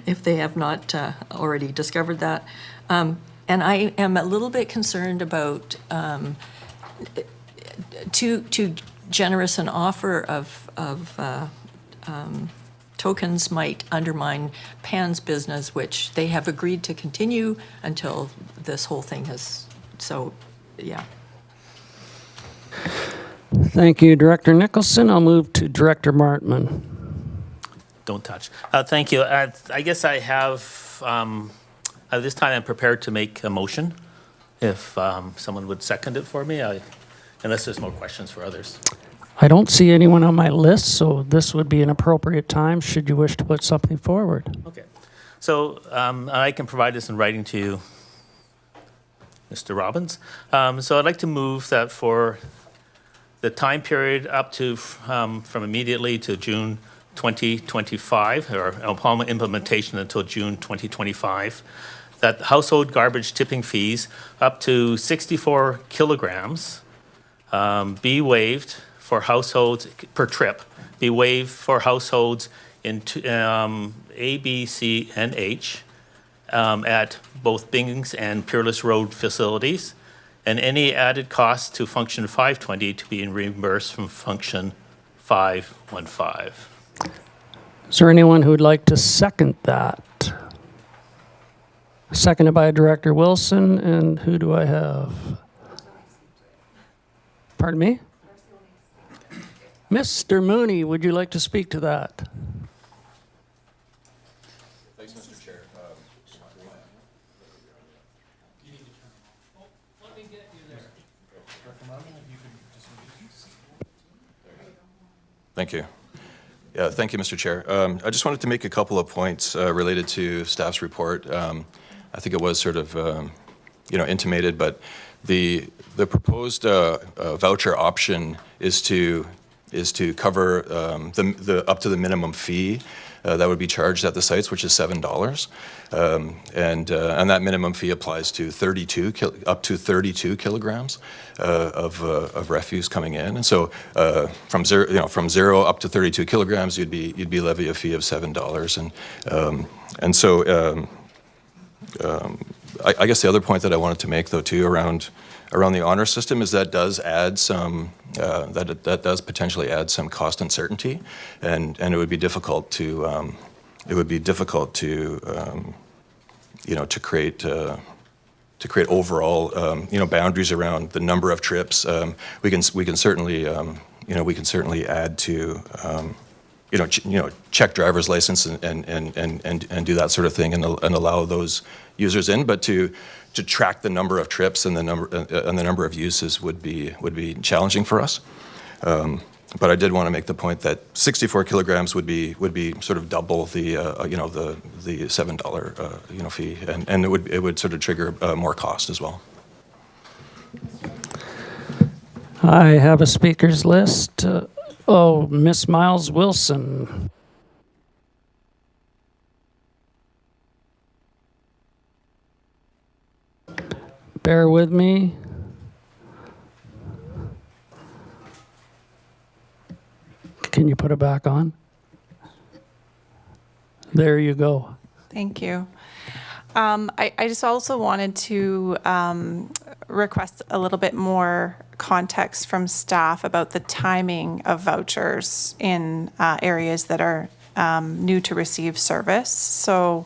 if they have not already discovered that. And I am a little bit concerned about too generous an offer of tokens might undermine Pan's business, which they have agreed to continue until this whole thing has, so, yeah. Thank you, Director Nicholson. I'll move to Director Martman. Don't touch. Thank you. I guess I have, at this time, I'm prepared to make a motion. If someone would second it for me, unless there's more questions for others. I don't see anyone on my list, so this would be an appropriate time should you wish to put something forward. Okay. So I can provide this in writing to you, Mr. Robbins. So I'd like to move that for the time period up to from immediately to June 2025, or upon implementation until June 2025, that household garbage tipping fees up to 64 kilograms be waived for households per trip, be waived for households in A, B, C, and H at both Bingham's and Peerless Road facilities, and any added costs to Function 520 to be reimbursed from Function 515. Is there anyone who would like to second that? Seconded by Director Wilson, and who do I have? Pardon me? Mr. Mooney, would you like to speak to that? Thanks, Mr. Chair. Thank you. Yeah, thank you, Mr. Chair. I just wanted to make a couple of points related to staff's report. I think it was sort of, intimated, but the proposed voucher option is to cover the up to the minimum fee that would be charged at the sites, which is $7, and that minimum fee applies to up to 32 kilograms of refuse coming in, and so from zero up to 32 kilograms, you'd be levy a fee of $7, and so I guess the other point that I wanted to make though too around the honor system is that does add some that does potentially add some cost uncertainty, and it would be difficult to create overall boundaries around the number of trips. We can certainly add to check driver's license and do that sort of thing and allow those users in, but to track the number of trips and the number of uses would be challenging for us. But I did want to make the point that 64 kilograms would be sort of double the $7 fee, and it would sort of trigger more cost as well. I have a speakers list. Miss Miles Wilson. Bear with me. Can you put it back on? There you go. Thank you. I just also wanted to request a little bit more context from staff about the timing of vouchers in areas that are new to receive service. So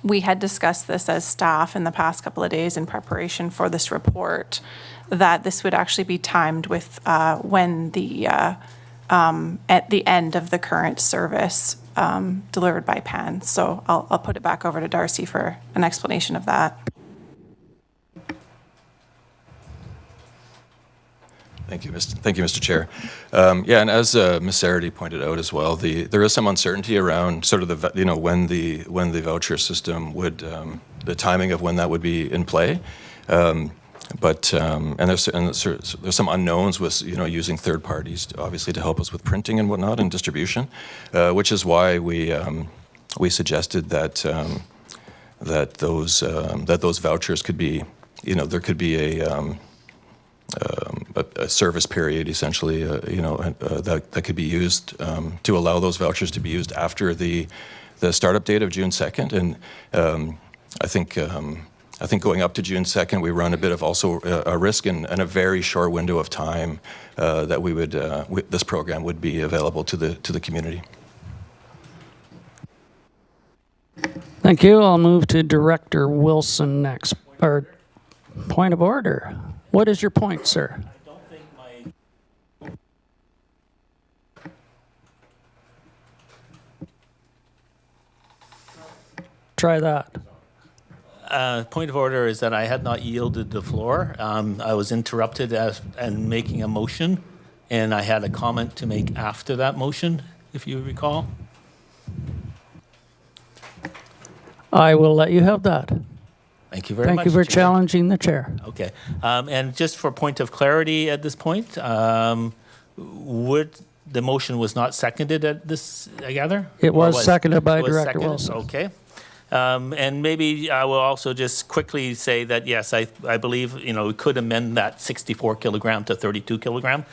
we had discussed this as staff in the past couple of days in preparation for this report, that this would actually be timed with when the at the end of the current service delivered by Pan. So I'll put it back over to Darcy for an explanation of that. Thank you, Mr. Chair. And as Ms. Sarity pointed out as well, there is some uncertainty around sort of when the voucher system would, the timing of when that would be in play. But there's some unknowns with using third parties obviously to help us with printing and whatnot and distribution, which is why we suggested that those vouchers could be, there could be a service period essentially, that could be used to allow those vouchers to be used after the startup date of June 2nd, and I think I think going up to June 2nd, we run a bit of also a risk and a very short window of time that we would this program would be available to the community. Thank you. I'll move to Director Wilson next. Or point of order. What is your point, sir? Try that. Point of order is that I had not yielded the floor. I was interrupted and making a motion, and I had a comment to make after that motion, if you recall. I will let you have that. Thank you very much. Thank you for Chair. challenging the chair. Okay. And just for point of clarity at this point, would the motion was not seconded at this, I gather? It Or was seconded by it was Director seconded? Wilson. Okay. And maybe I will also just quickly say that, yes, I believe, we could amend that 64 kilogram to 32 kilogram.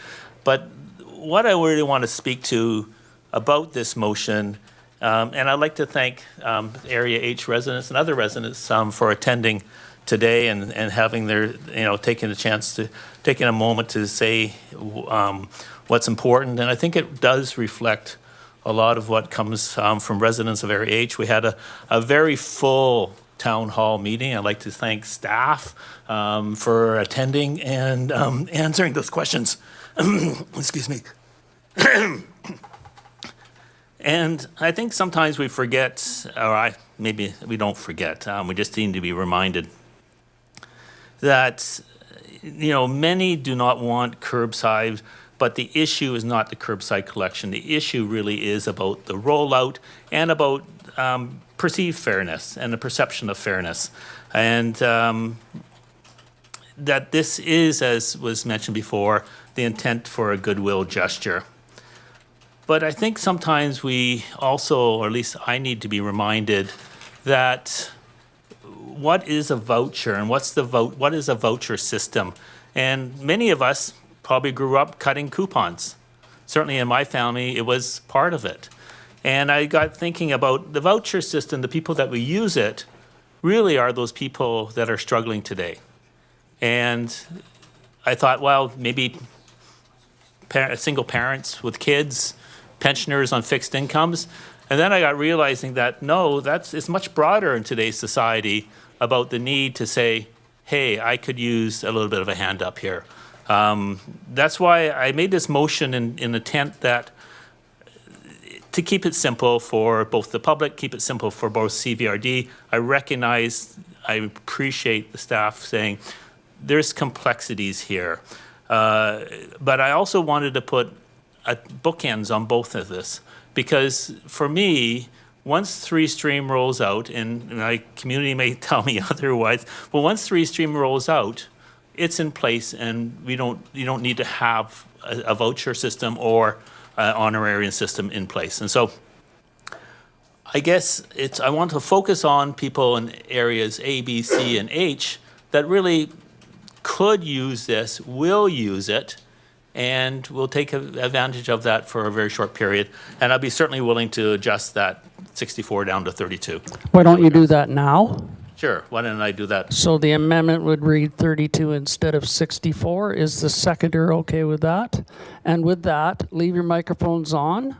But what I really want to speak to about this motion, and I'd like to thank Area H residents and other residents for attending today and having their, taking a chance to, taking a moment to say what's important. And I think it does reflect a lot of what comes from residents of Area H. We had a very full town hall meeting. I'd like to thank staff for attending and answering those questions. Excuse me. And I think sometimes we forget, or maybe we don't forget, we just need to be reminded that, many do not want curbside, but the issue is not the curbside collection. The issue really is about the rollout and about perceived fairness and the perception of fairness. And that this is, as was mentioned before, the intent for a goodwill gesture. But I think sometimes we also, or at least I need to be reminded that what is a voucher and what is a voucher system? And many of us probably grew up cutting coupons. Certainly in my family, it was part of it. And I got thinking about the voucher system, the people that we use it really are those people that are struggling today. And I thought, well, maybe single parents with kids, pensioners on fixed incomes. And then I got realizing that, no, it's much broader in today's society about the need to say, hey, I could use a little bit of a hand up here. That's why I made this motion in intent that to keep it simple for both the public, keep it simple for both CVRD. I appreciate the staff saying there's complexities here. But I also wanted to put bookends on both of this, because for me, once Three Stream rolls out, and my community may tell me otherwise, but once Three Stream rolls out, it's in place, and you don't need to have a voucher system or an honorarium system in place. And so I guess I want to focus on people in areas A, B, C, and H that really could use this, will use it, and we'll take advantage of that for a very short period. And I'll be certainly willing to adjust that 64 down to 32. Why don't you do that now? Sure, why don't I do that? So the amendment would read 32 instead of 64. Is the seconder okay with that? And with that, leave your microphones on.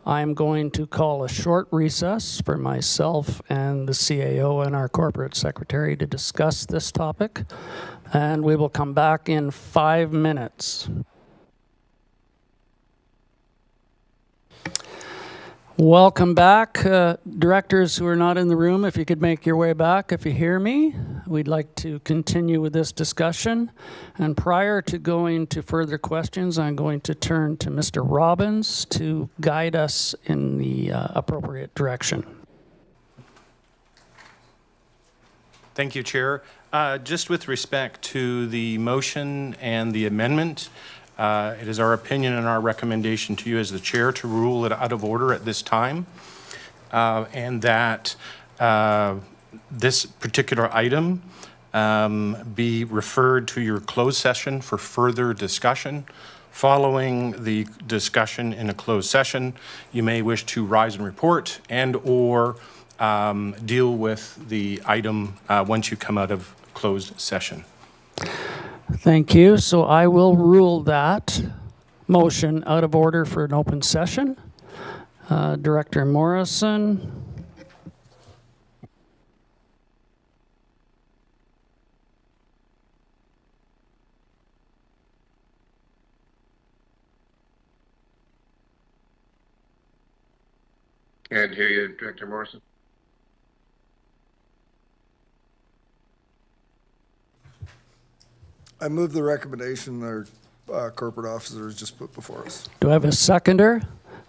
I'm going to call a short recess for myself and the CAO and our corporate secretary to discuss this topic. And we will come back in 5 minutes. Welcome back. Directors who are not in the room, if you could make your way back, if you hear me, we'd like to continue with this discussion. And prior to going to further questions, I'm going to turn to Mr. Robbins to guide us in the appropriate direction. Thank you, Chair. Just with respect to the motion and the amendment, it is our opinion and our recommendation to you as the chair to rule it out of order at this time, and that this particular item be referred to your closed session for further discussion. Following the discussion in a closed session, you may wish to rise and report and or deal with the item once you come out of closed session. Thank you. So I will rule that motion out of order for an open session. Director Morrison. Can't hear you, Director Morrison. I move the recommendation our corporate officer has just put before us. Do I have a seconder?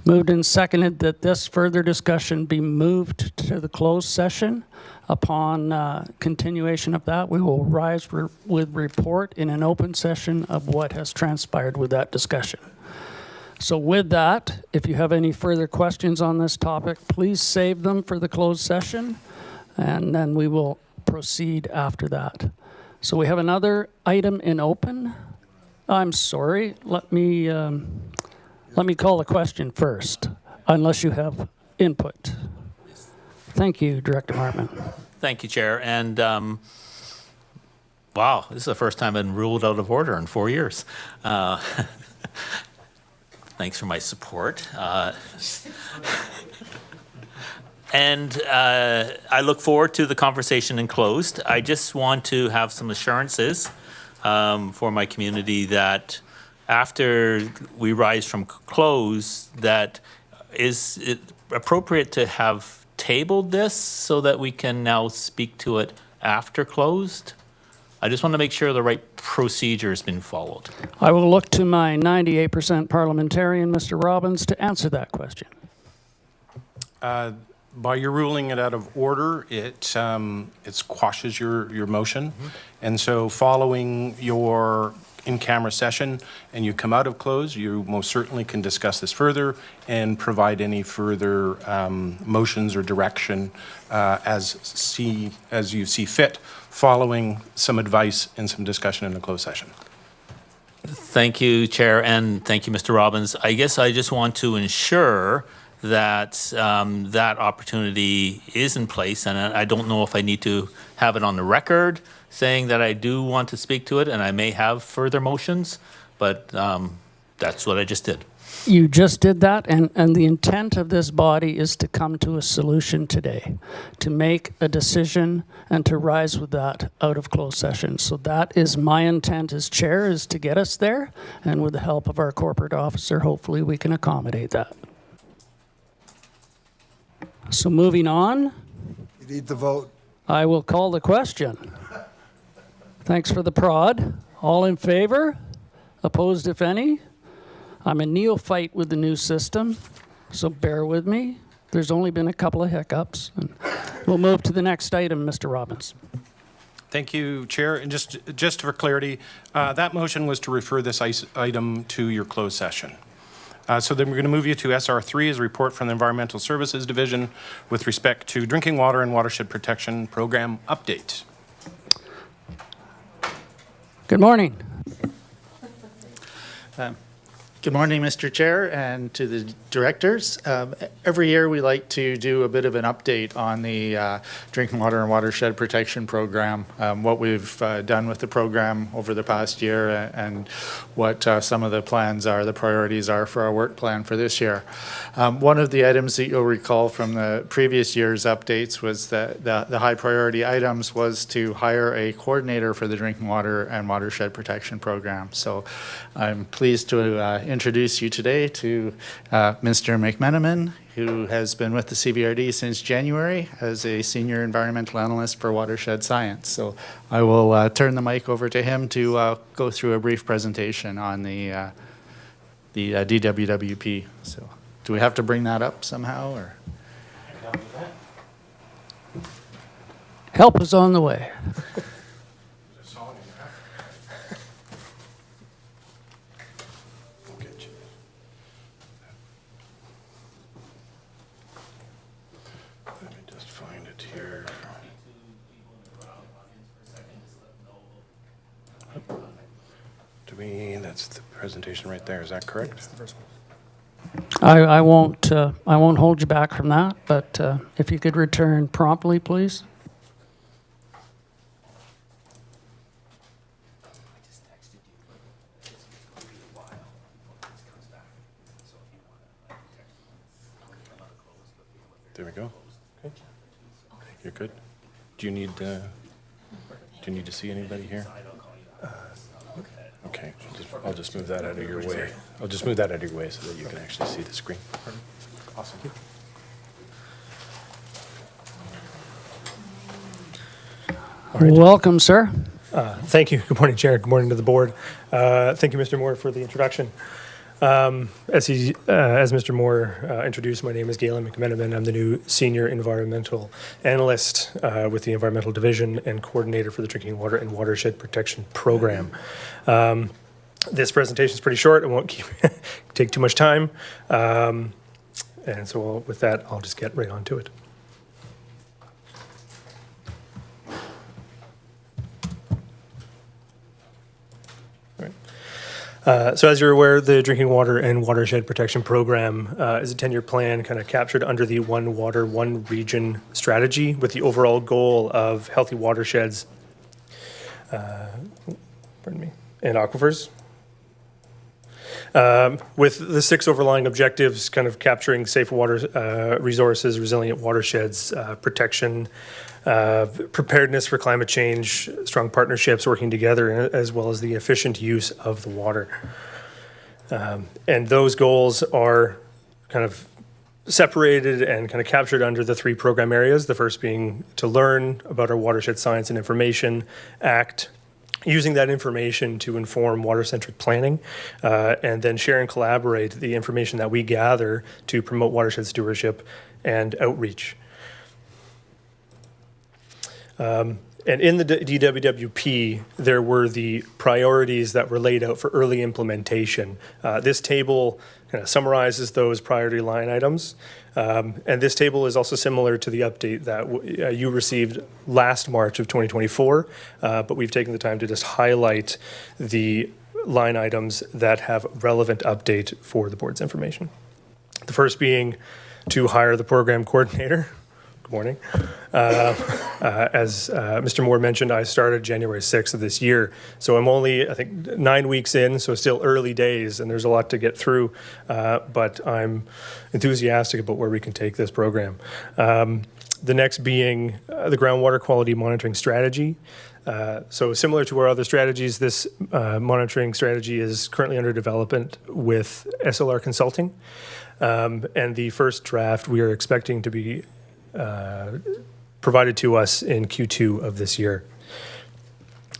Moved and seconded that this further discussion be moved to the closed session. Upon continuation of that, we will rise with report in an open session of what has transpired with that discussion. So with that, if you have any further questions on this topic, please save them for the closed session, and then we will proceed after that. So we have another item in open. I'm sorry, let me call the question first, unless you have input. Thank you, Director Hartman. Thank you, Chair. And wow, this is the first time I've been ruled out of order in 4 years. Thanks for my support. And I look forward to the conversation in closed. I just want to have some assurances for my community that after we rise from close, that is it appropriate to have tabled this so that we can now speak to it after closed? I just want to make sure the right procedure has been followed. I will look to my 98% parliamentarian, Mr. Robbins, to answer that question. By your ruling it out of order, it quashes your motion. And so following your in-camera session and you come out of close, you most certainly can discuss this further and provide any further motions or direction as you see fit, following some advice and some discussion in the closed session. Thank you, Chair, and thank you, Mr. Robbins. I guess I just want to ensure that that opportunity is in place, and I don't know if I need to have it on the record saying that I do want to speak to it, and I may have further motions, but that's what I just did. You just did that, and the intent of this body is to come to a solution today, to make a decision and to rise with that out of closed session. So that is my intent as chair, is to get us there, and with the help of our corporate officer, hopefully we can accommodate that. So moving on. You need to vote. I will call the question. Thanks for the prod. All in favor? Opposed, if any? I'm a neophyte with the new system, so bear with me. There's only been a couple of hiccups. And we'll move to the next item, Mr. Robbins. Thank you, Chair. And just for clarity, that motion was to refer this item to your closed session. So then we're going to move you to SR3 as a report from the Environmental Services Division with respect to Drinking Water and Watershed Protection Program update. Good morning. Good morning, Mr. Chair, and to the directors. Every year we like to do a bit of an update on the Drinking Water and Watershed Protection Program, what we've done with the program over the past year, and what some of the plans are, the priorities are for our work plan for this year. One of the items that you'll recall from the previous year's updates was that the high priority items was to hire a coordinator for the Drinking Water and Watershed Protection Program. So I'm pleased to introduce you today to Mr. McMenamin, who has been with the CVRD since January as a senior environmental analyst for watershed science. So I will turn the mic over to him to go through a brief presentation on the DWWP. So do we have to bring that up somehow, or? Help is on the way. That's the presentation right there. Is that correct? That's the first one. I won't hold you back from that, but if you could return promptly, please. There we go. Okay. You're good. Do you need to see anybody here? Okay, I'll just move that out of your way. I'll just move that out of your way so that you can actually see the screen. Awesome. Welcome, sir. Thank you. Good morning, Chair. Good morning to the board. Thank you, Mr. Moore, for the introduction. As Mr. Moore introduced, my name is Galen McMenamin. I'm the new Senior Environmental Analyst with the Environmental Division and Coordinator for the Drinking Water and Watershed Protection Program. This presentation is pretty short. It won't take too much time. And so with that, I'll just get right on to it. So as you're aware, the Drinking Water and Watershed Protection Program is a 10-year plan kind of captured under the One Water, One Region strategy with the overall goal of healthy watersheds and aquifers. With the 6 overlying objectives kind of capturing safe water resources, resilient watersheds, protection, preparedness for climate change, strong partnerships working together, as well as the efficient use of the water. And those goals are kind of separated and kind of captured under the 3 program areas, the first being to learn about our watershed science and information, act, using that information to inform water-centric planning, and then share and collaborate the information that we gather to promote watershed stewardship and outreach. And in the DWWP, there were the priorities that were laid out for early implementation. This table kind of summarizes those priority line items. And this table is also similar to the update that you received last March of 2024, but we've taken the time to just highlight the line items that have relevant update for the board's information. The first being to hire the program coordinator. Good morning. As Mr. Moore mentioned, I started January 6th of this year. So I'm only, I think, 9 weeks in, so still early days, and there's a lot to get through. But I'm enthusiastic about where we can take this program. The next being the groundwater quality monitoring strategy. So similar to our other strategies, this monitoring strategy is currently under development with SLR Consulting. And the first draft we are expecting to be provided to us in Q2 of this year.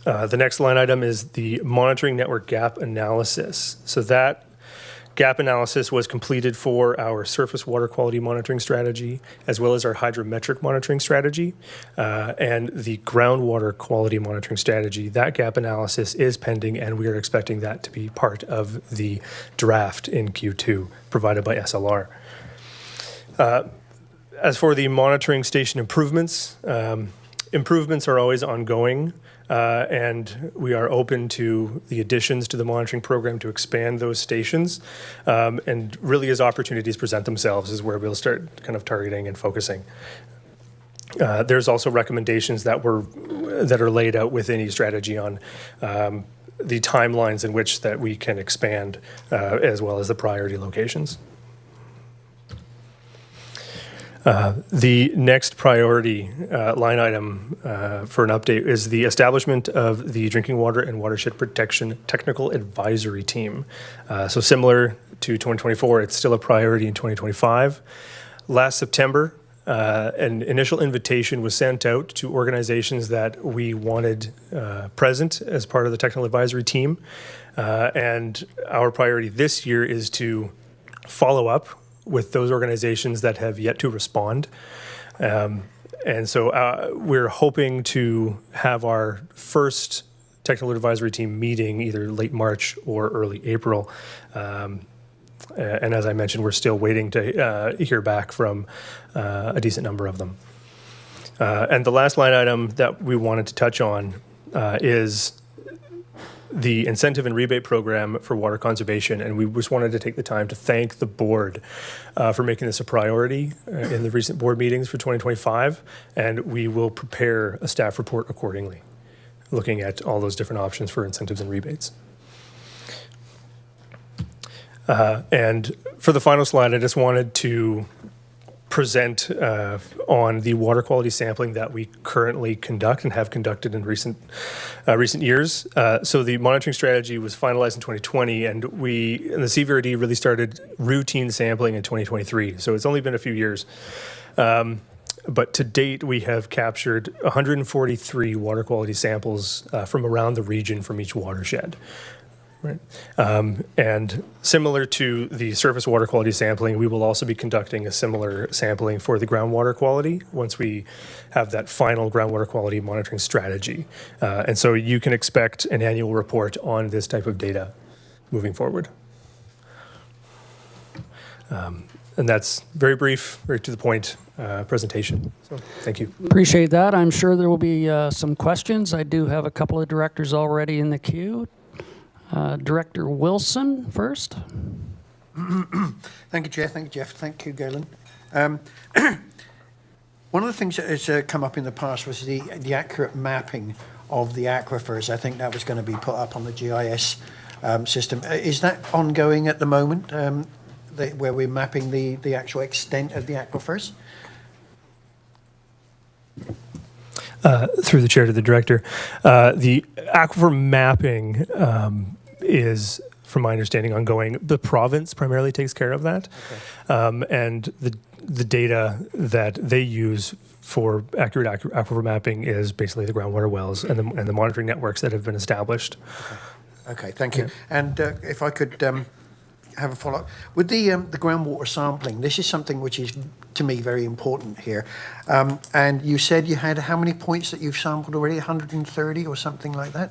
The next line item is the monitoring network gap analysis. So that gap analysis was completed for our surface water quality monitoring strategy, as well as our hydrometric monitoring strategy, and the groundwater quality monitoring strategy. That gap analysis is pending, and we are expecting that to be part of the draft in Q2 provided by SLR. As for the monitoring station improvements, improvements are always ongoing, and we are open to the additions to the monitoring program to expand those stations. And really, as opportunities present themselves, is where we'll start kind of targeting and focusing. There's also recommendations that are laid out within eStrategy on the timelines in which that we can expand, as well as the priority locations. The next priority line item for an update is the establishment of the Drinking Water and Watershed Protection Technical Advisory Team. So similar to 2024, it's still a priority in 2025. Last September, an initial invitation was sent out to organizations that we wanted present as part of the technical advisory team. And our priority this year is to follow up with those organizations that have yet to respond. And so we're hoping to have our first technical advisory team meeting either late March or early April. And as I mentioned, we're still waiting to hear back from a decent number of them. And the last line item that we wanted to touch on is the incentive and rebate program for water conservation, and we just wanted to take the time to thank the board for making this a priority in the recent board meetings for 2025, and we will prepare a staff report accordingly, looking at all those different options for incentives and rebates. And for the final slide, I just wanted to present on the water quality sampling that we currently conduct and have conducted in recent years. So the monitoring strategy was finalized in 2020, and the CVRD really started routine sampling in 2023. So it's only been a few years. But to date, we have captured 143 water quality samples from around the region from each watershed. Right. And similar to the surface water quality sampling, we will also be conducting a similar sampling for the groundwater quality once we have that final groundwater quality monitoring strategy. And so you can expect an annual report on this type of data moving forward. And that's very brief, very to the point presentation. So thank you. Appreciate that. I'm sure there will be some questions. I do have a couple of directors already in the queue. Director Wilson first. Thank you, Chair. Thank you, Jeff. Thank you, Galen. One of the things that has come up in the past was the accurate mapping of the aquifers. I think that was going to be put up on the GIS system. Is that ongoing at the moment, where we're mapping the actual extent of the aquifers? Through the chair to the director, the aquifer mapping is, from my understanding, ongoing. The province primarily takes care of that, and the data that they use for accurate aquifer mapping is basically the groundwater wells and the monitoring networks that have been established. Okay, thank you. And if I could have a follow-up. With the groundwater sampling, this is something which is, to me, very important here. And you said you had how many points that you've sampled already? 130 or something like that?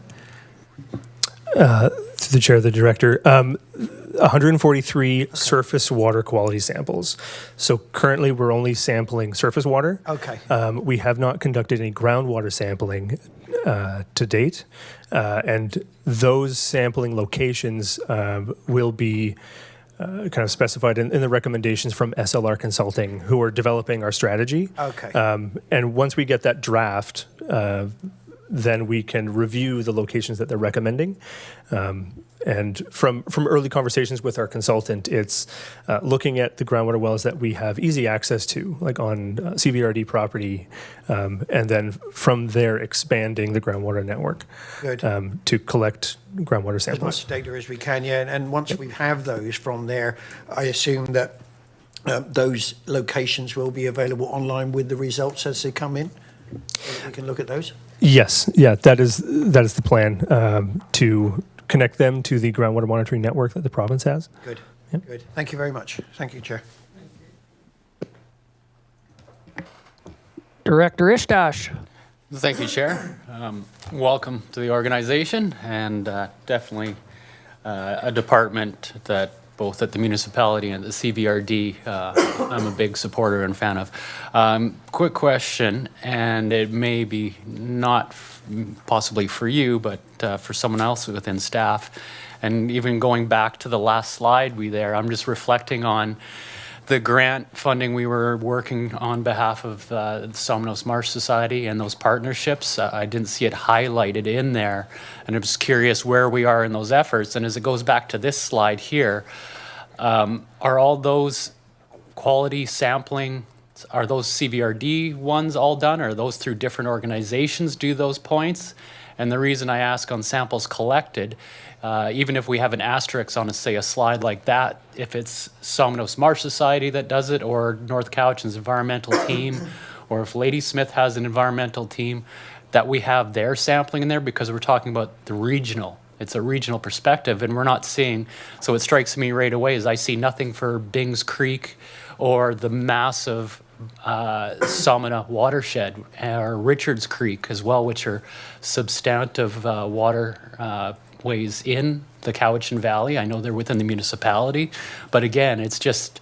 To the chair of the director, 143 surface water quality samples. So currently we're only sampling surface water. Okay. We have not conducted any groundwater sampling to date. And those sampling locations will be kind of specified in the recommendations from SLR Consulting, who are developing our strategy. Okay. And once we get that draft, then we can review the locations that they're recommending. And from early conversations with our consultant, it's looking at the groundwater wells that we have easy access to, like on CVRD property, and then from there expanding the groundwater network. Good. To collect groundwater samples. As much data as we can, yeah. And once we have those from there, I assume that those locations will be available online with the results as they come in. So we can look at those. Yes, yeah, that is the plan, to connect them to the groundwater monitoring network that the province has. Good, Yep. good. Thank you very much. Thank you, Chair. Director Ishtash. Thank you, Chair. Welcome to the organization, and definitely a department that both at the municipality and the CVRD, I'm a big supporter and fan of. Quick question, and it may be not possibly for you, but for someone else within staff. And even going back to the last slide I'm just reflecting on the grant funding we were working on behalf of the Somnos Marsh Society and those partnerships. I didn't see it highlighted in there, and I'm just curious where we are in those efforts. And as it goes back to this slide here, are all those quality sampling, are those CVRD ones all done, or are those through different organizations do those points? And the reason I ask on samples collected, even if we have an asterisk on, say, a slide like that, if it's Somnos Marsh Society that does it, or North Cowichan's environmental team, or if Ladysmith has an environmental team, that we have their sampling in there, because we're talking about the regional. It's a regional perspective, and we're not seeing, so it strikes me right away is I see nothing for Bings Creek or the massive Samana watershed, or Richards Creek as well, which are substantive waterways in the Cowichan Valley. I know they're within the municipality, but again, it's just,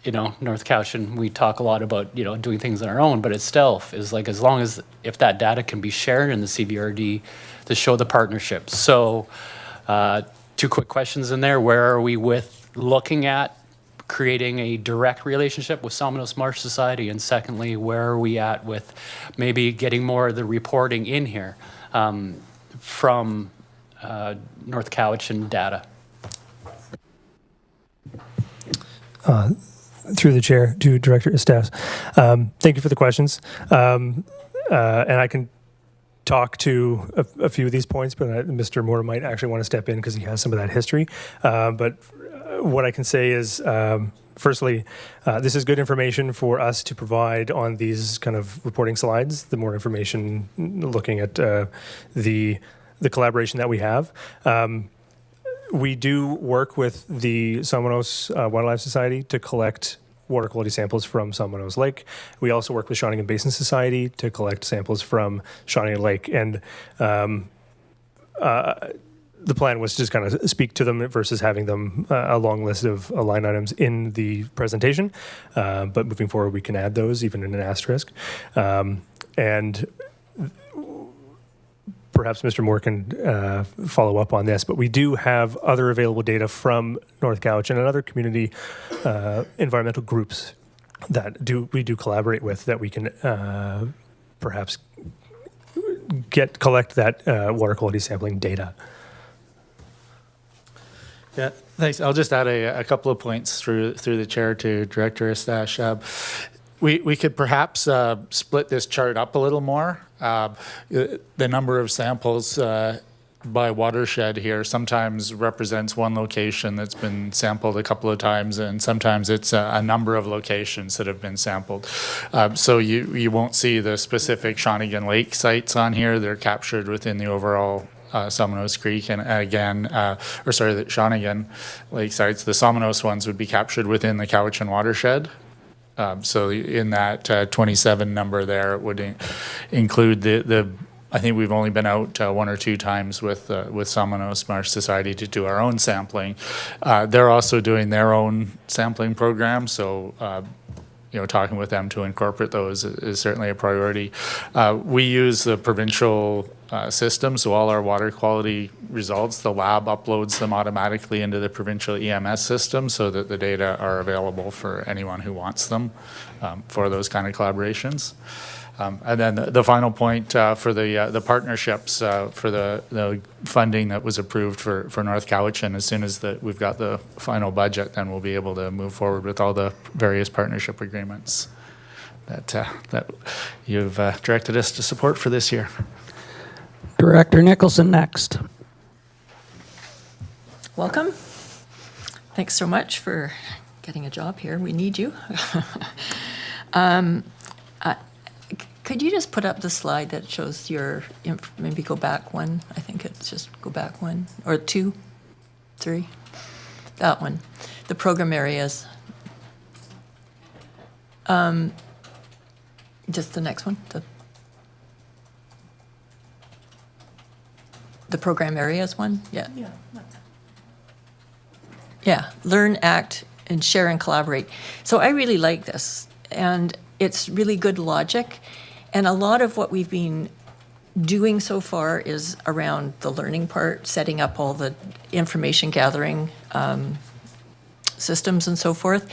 North Cowichan, we talk a lot about, doing things on our own, but it still is like, as long as, if that data can be shared in the CVRD to show the partnerships. So 2 quick questions in there. Where are we with looking at creating a direct relationship with Salmonos Marsh Society? And secondly, where are we at with maybe getting more of the reporting in here from North Cowichan data? Through the chair to Director Estes. Thank you for the questions. And I can talk to a few of these points, but Mr. Moore might actually want to step in because he has some of that history. But what I can say is, firstly, this is good information for us to provide on these kind of reporting slides. The more information looking at the collaboration that we have. We do work with the Salmonos Wildlife Society to collect water quality samples from Salmonos Lake. We also work with Shawnigan Basin Society to collect samples from Shawnigan Lake. And the plan was to just kind of speak to them versus having them a long list of line items in the presentation. But moving forward, we can add those even in an asterisk. And perhaps Mr. Moore can follow up on this, but we do have other available data from North Cowichan and other community environmental groups that we do collaborate with that we can perhaps collect that water quality sampling data. Yeah, thanks. I'll just add a couple of points through the chair to Director Estache. We could perhaps split this chart up a little more. The number of samples by watershed here sometimes represents one location that's been sampled a couple of times, and sometimes it's a number of locations that have been sampled. So you won't see the specific Shawnigan Lake sites on here. They're captured within the overall Salmonos Creek, and again, the Shawnigan Lake sites. The Salmonos ones would be captured within the Cowichan watershed. So in that 27 number there, it would include the. I think we've only been out 1 or 2 times with Salmonos Marsh Society to do our own sampling. They're also doing their own sampling program, so talking with them to incorporate those is certainly a priority. We use the provincial system, so all our water quality results, the lab uploads them automatically into the provincial EMS system so that the data are available for anyone who wants them for those kind of collaborations. And then the final point for the partnerships for the funding that was approved for North Cowichan, as soon as we've got the final budget, then we'll be able to move forward with all the various partnership agreements that you've directed us to support for this year. Director Nicholson next. Welcome. Thanks so much for getting a job here. We need you. Could you just put up the slide that shows your, maybe go back one? I think it's just go back 1 or 2, 3. That one. The program areas. Just the next one. The program areas one? Yeah. Yeah. Learn, act, and share and collaborate. So I really like this. And it's really good logic. And a lot of what we've been doing so far is around the learning part, setting up all the information gathering systems and so forth.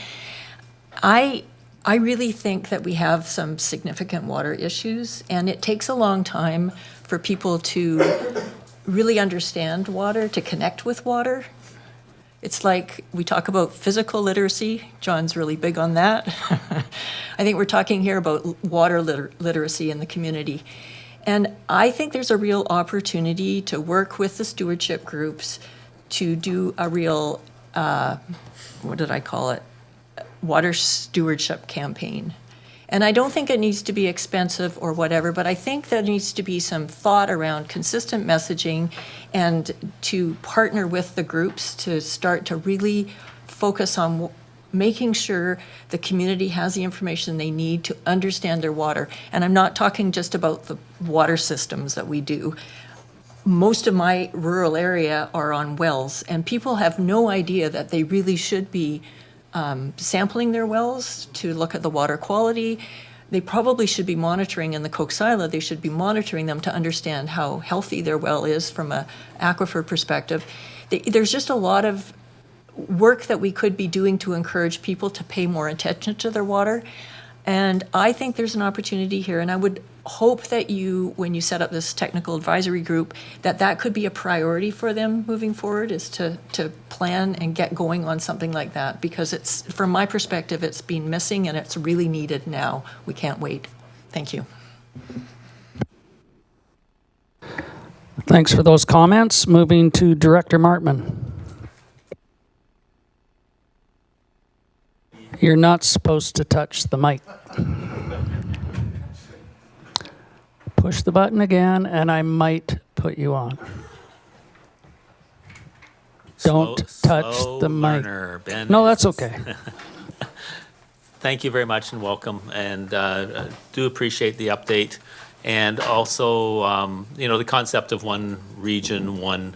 I really think that we have some significant water issues, and it takes a long time for people to really understand water, to connect with water. It's like we talk about physical literacy. John's really big on that. I think we're talking here about water literacy in the community. And I think there's a real opportunity to work with the stewardship groups to do a real, what did I call it? Water stewardship campaign. And I don't think it needs to be expensive or whatever, but I think there needs to be some thought around consistent messaging and to partner with the groups to start to really focus on making sure the community has the information they need to understand their water. And I'm not talking just about the water systems that we do. Most of my rural area are on wells, and people have no idea that they really should be sampling their wells to look at the water quality. They probably should be monitoring in the Coxsila, they should be monitoring them to understand how healthy their well is from an aquifer perspective. There's just a lot of work that we could be doing to encourage people to pay more attention to their water. And I think there's an opportunity here, and I would hope that you, when you set up this technical advisory group, that could be a priority for them moving forward, is to plan and get going on something like that, because it's, from my perspective, it's been missing and it's really needed now. We can't wait. Thank you. Thanks for those comments. Moving to Director Martman. You're not supposed to touch the mic. Push the button again, and I might put you on. Don't touch the mic. Learner, Ben No, is- that's okay. Thank you very much and welcome, and do appreciate the update. And also, the concept of one region, one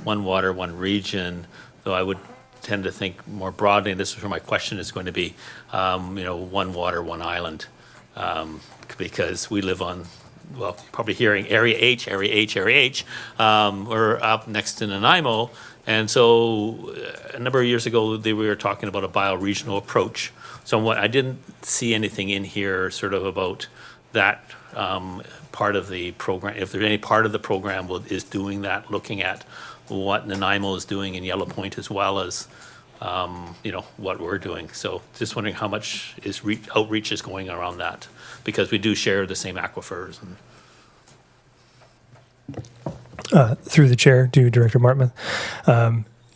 water, one region, though I would tend to think more broadly, and this is where my question is going to be, one water, one island, because we live on, well, you're probably hearing Area H. We're up next to Nanaimo, and so a number of years ago, we were talking about a bioregional approach. So I didn't see anything in here sort of about that part of the program. If there's any part of the program is doing that, looking at what Nanaimo is doing in Yellow Point, as well as what we're doing. So just wondering how much outreach is going around that, because we do share the same aquifers. Through the chair to Director Martman.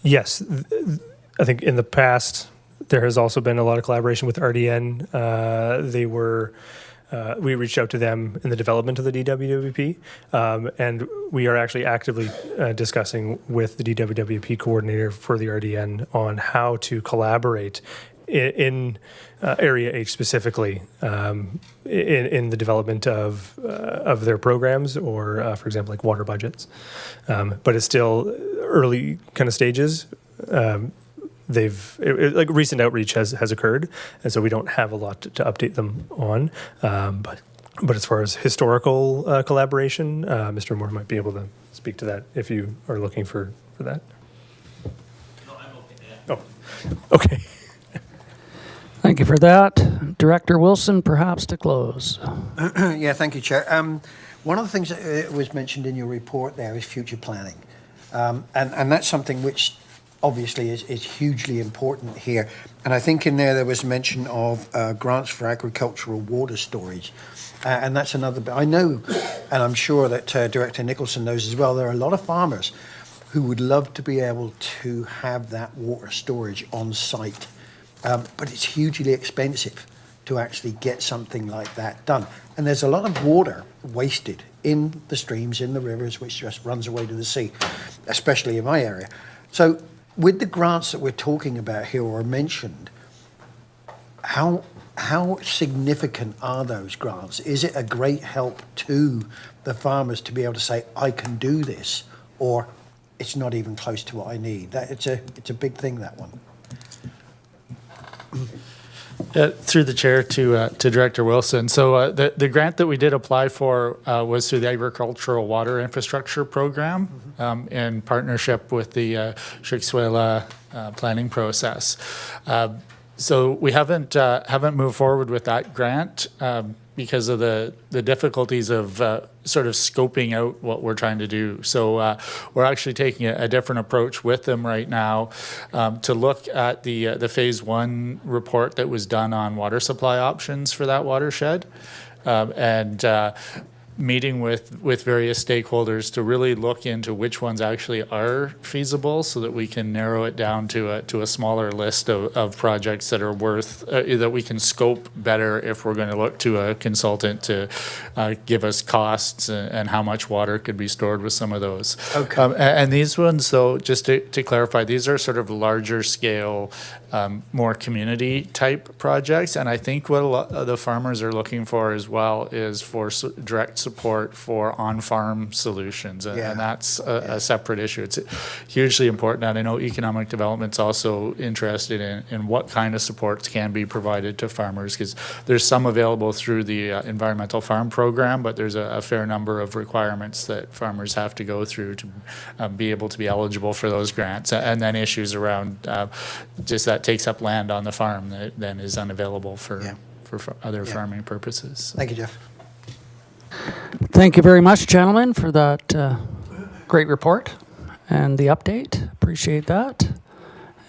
Yes, I think in the past there has also been a lot of collaboration with RDN. We reached out to them in the development of the DWWP, and we are actually actively discussing with the DWWP coordinator for the RDN on how to collaborate in Area H specifically in the development of their programs, or for example, like water budgets. But it's still early kind of stages. Like recent outreach has occurred, and so we don't have a lot to update them on. But as far as historical collaboration, Mr. Moore might be able to speak to that if you are looking for that. No, I'm okay. Oh, okay. Thank you for that. Director Wilson, perhaps to close. Yeah, thank you, Chair. One of the things that was mentioned in your report there is future planning. And that's something which obviously is hugely important here. And I think in there was mention of grants for agricultural water storage. And that's another bit. I know, and I'm sure that Director Nicholson knows as well, there are a lot of farmers who would love to be able to have that water storage on site. But it's hugely expensive to actually get something like that done. And there's a lot of water wasted in the streams, in the rivers, which just runs away to the sea, especially in my area. So with the grants that we're talking about here or mentioned, how significant are those grants? Is it a great help to the farmers to be able to say, I can do this, or it's not even close to what I need? It's a big thing, that one. Through the chair to Director Wilson. So the grant that we did apply for was through the Agricultural Water Infrastructure Program in partnership with the Shiksuela planning process. So we haven't moved forward with that grant because of the difficulties of sort of scoping out what we're trying to do. So we're actually taking a different approach with them right now to look at the phase 1 report that was done on water supply options for that watershed, and meeting with various stakeholders to really look into which ones actually are feasible, so that we can narrow it down to a smaller list of projects that are worth that we can scope better if we're going to look to a consultant to give us costs and how much water could be stored with some of those. Okay. And these ones, though, just to clarify, these are sort of larger scale, more community type projects, and I think what a lot of the farmers are looking for as well is for direct support for on-farm solutions, and, Yeah. and that's a separate issue. It's hugely important, and I know economic development's also interested in what kind of supports can be provided to farmers, because there's some available through the environmental farm program, but there's a fair number of requirements that farmers have to go through to be able to be eligible for those grants, and then issues around just that takes up land on the farm that then is unavailable for other farming purposes. Thank you, Jeff. Thank you very much, gentlemen, for that great report and the update. Appreciate that.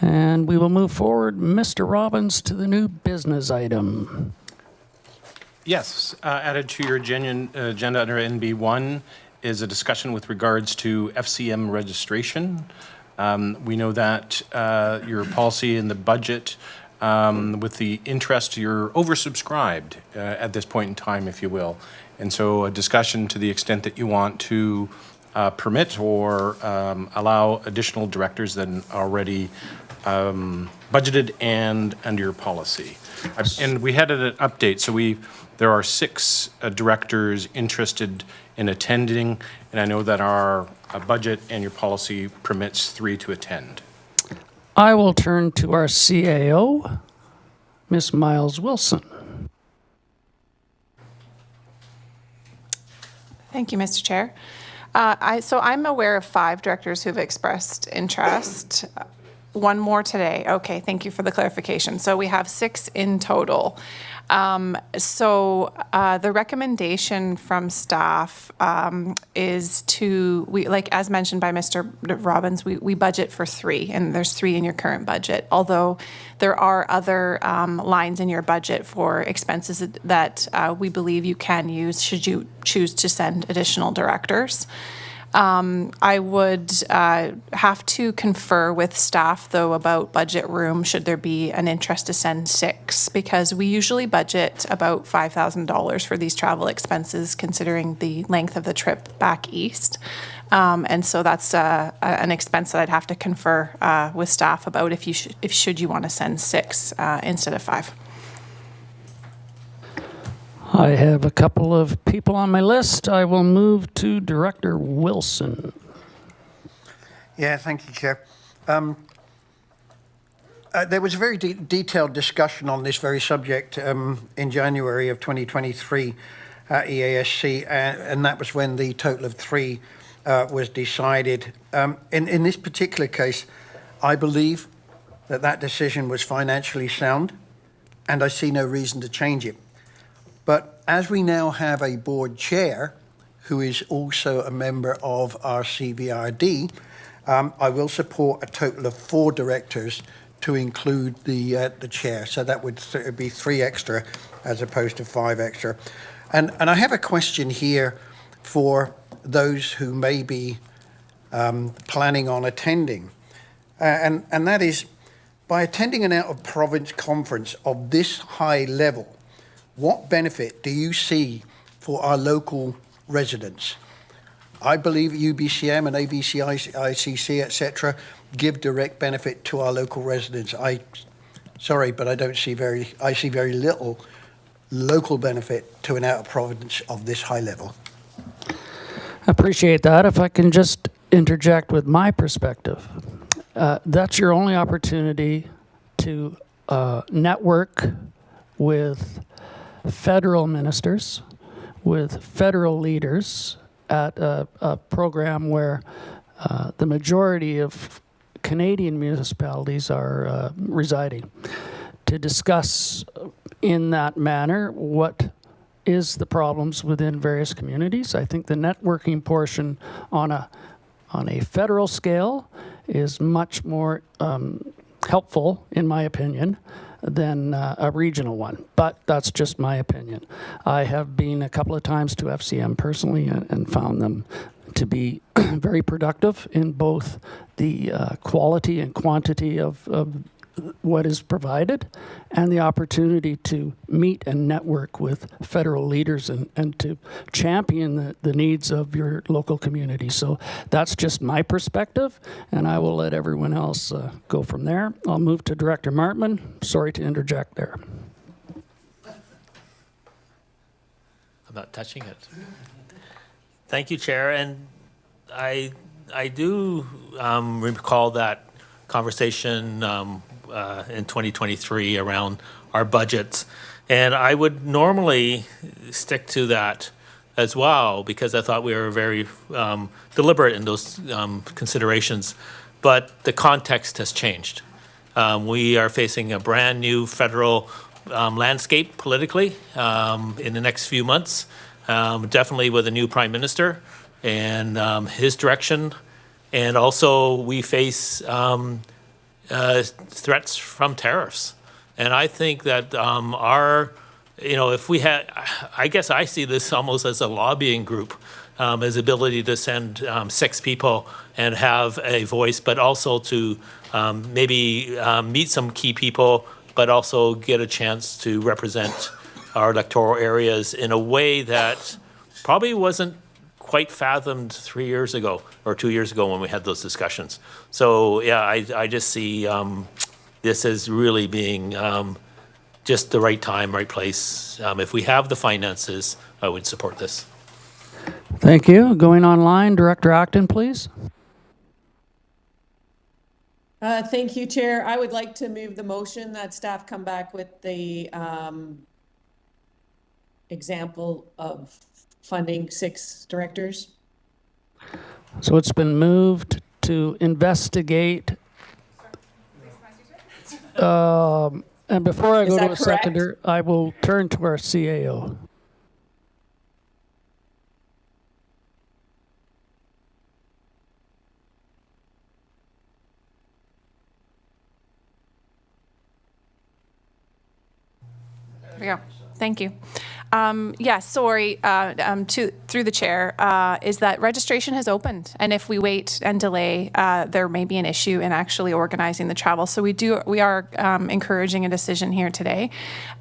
And we will move forward, Mr. Robbins, to the new business item. Yes, added to your agenda under NB1 is a discussion with regards to FCM registration. We know that your policy in the budget, with the interest, you're oversubscribed at this point in time, if you will. And so a discussion to the extent that you want to permit or allow additional directors than already budgeted and under your policy. And we had an update, so there are 6 directors interested in attending, and I know that our budget and your policy permits 3 to attend. I will turn to our CAO, Ms. Miles Wilson. Thank you, Mr. Chair. So I'm aware of 5 directors who've expressed interest. One more today. Okay, thank you for the clarification. So we have 6 in total. The recommendation from staff is as mentioned by Mr. Robbins, we budget for 3, and there's 3 in your current budget. Although there are other lines in your budget for expenses that we believe you can use should you choose to send additional directors. I would have to confer with staff, though, about budget room should there be an interest to send 6, because we usually budget about $5,000 for these travel expenses, considering the length of the trip back east. And so that's an expense that I'd have to confer with staff about if should you want to send 6 instead of 5. I have a couple of people on my list. I will move to Director Wilson. Yeah, thank you, Chair. There was a very detailed discussion on this very subject in January of 2023 at EASC, and that was when the total of 3 was decided. In this particular case, I believe that decision was financially sound, and I see no reason to change it. But as we now have a board chair who is also a member of our CVRD, I will support a total of 4 directors to include the chair. So that would be 3 extra as opposed to 5 extra. And I have a question here for those who may be planning on attending. And that is, by attending an out-of-province conference of this high level, what benefit do you see for our local residents? I believe UBCM and ABCI, ICC, etc., give direct benefit to our local residents. Sorry, but I see very little local benefit to an out-of-province of this high level. Appreciate that. If I can just interject with my perspective, that's your only opportunity to network with federal ministers, with federal leaders at a program where the majority of Canadian municipalities are residing, to discuss in that manner what is the problems within various communities. I think the networking portion on a federal scale is much more helpful, in my opinion, than a regional one. But that's just my opinion. I have been a couple of times to FCM personally and found them to be very productive in both the quality and quantity of what is provided and the opportunity to meet and network with federal leaders and to champion the needs of your local community. So that's just my perspective, and I will let everyone else go from there. I'll move to Director Martman. Sorry to interject there. I'm not touching it. Thank you, Chair. And I do recall that conversation in 2023 around our budgets. And I would normally stick to that as well, because I thought we were very deliberate in those considerations. But the context has changed. We are facing a brand new federal landscape politically in the next few months, definitely with a new prime minister and his direction. And also we face threats from tariffs. And I think that if we had, I guess I see this almost as a lobbying group, as ability to send 6 people and have a voice, but also to maybe meet some key people, but also get a chance to represent our electoral areas in a way that probably wasn't quite fathomed 3 years ago or 2 years ago when we had those discussions. So yeah, I just see this as really being just the right time, right place. If we have the finances, I would support this. Thank you. Going online, Director Acton, please. Thank you, Chair. I would like to move the motion that staff come back with the example of funding 6 directors. So it's been moved to investigate. And before I Is go to that a correct? seconder, I will turn to our CAO. There we go. Thank you. Sorry, through the chair, is that registration has opened. And if we wait and delay, there may be an issue in actually organizing the travel. So we are encouraging a decision here today.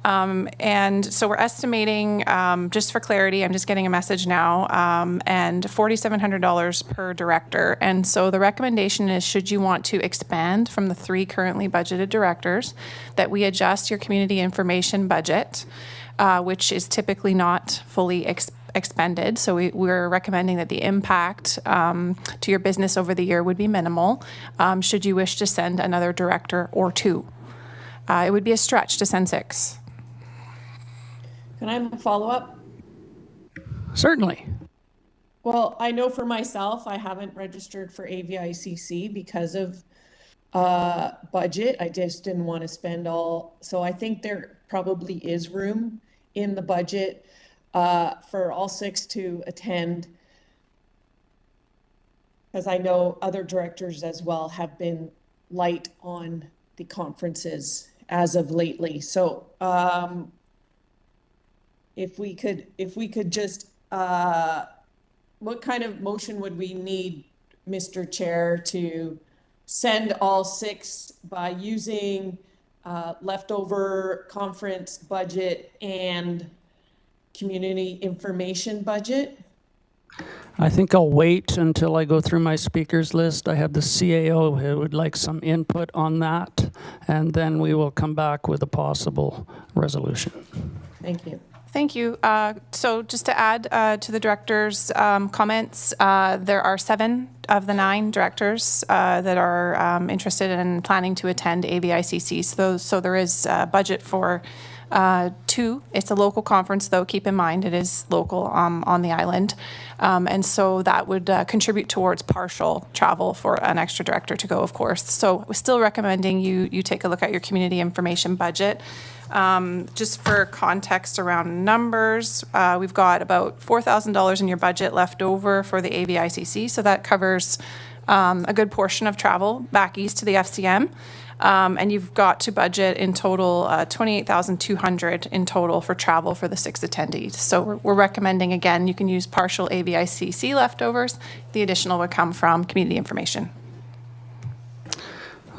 And so we're estimating, just for clarity, I'm just getting a message now, and $4,700 per director. And so the recommendation is, should you want to expand from the 3 currently budgeted directors, that we adjust your community information budget, which is typically not fully expended. So we're recommending that the impact to your business over the year would be minimal, should you wish to send another director or 2. It would be a stretch to send 6. Can I have a follow-up? Certainly. Well, I know for myself, I haven't registered for AVICC because of budget. I just didn't want to spend all. So I think there probably is room in the budget for all 6 to attend, because I know other directors as well have been light on the conferences as of lately. So if we could just, what kind of motion would we need, Mr. Chair, to send all 6 by using leftover conference budget and community information budget? I think I'll wait until I go through my speakers list. I have the CAO who would like some input on that, and then we will come back with a possible resolution. Thank you. Thank you. So just to add to the director's comments, there are 7 of the 9 directors that are interested in planning to attend AVICC. So there is budget for 2. It's a local conference, though. Keep in mind it is local on the island. And so that would contribute towards partial travel for an extra director to go, of course. So we're still recommending you take a look at your community information budget. Just for context around numbers, we've got about $4,000 in your budget left over for the AVICC, so that covers a good portion of travel back east to the FCM. And you've got to budget in total $28,200 in total for travel for the 6 attendees. So we're recommending, again, you can use partial AVICC leftovers. The additional would come from community information.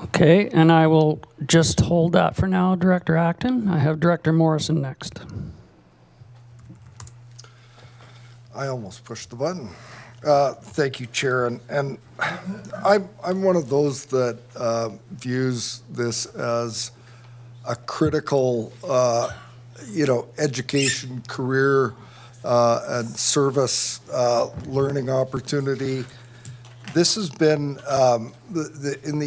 Okay, and I will just hold that for now, Director Acton. I have Director Morrison next. I almost pushed the button. Thank you, Chair. And I'm one of those that views this as a critical, education, career and service learning opportunity. This has been, in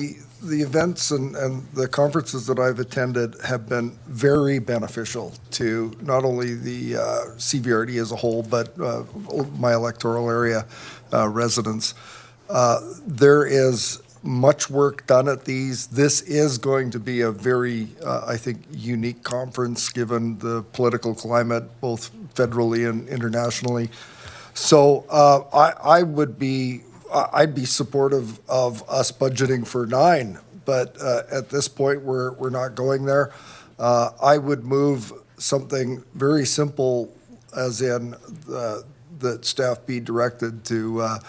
the events and the conferences that I've attended have been very beneficial to not only the CVRD as a whole, but my electoral area residents. There is much work done at these. This is going to be a very, I think, unique conference given the political climate, both federally and internationally. So I'd be supportive of us budgeting for 9, but at this point, we're not going there. I would move something very simple, as in that staff be directed to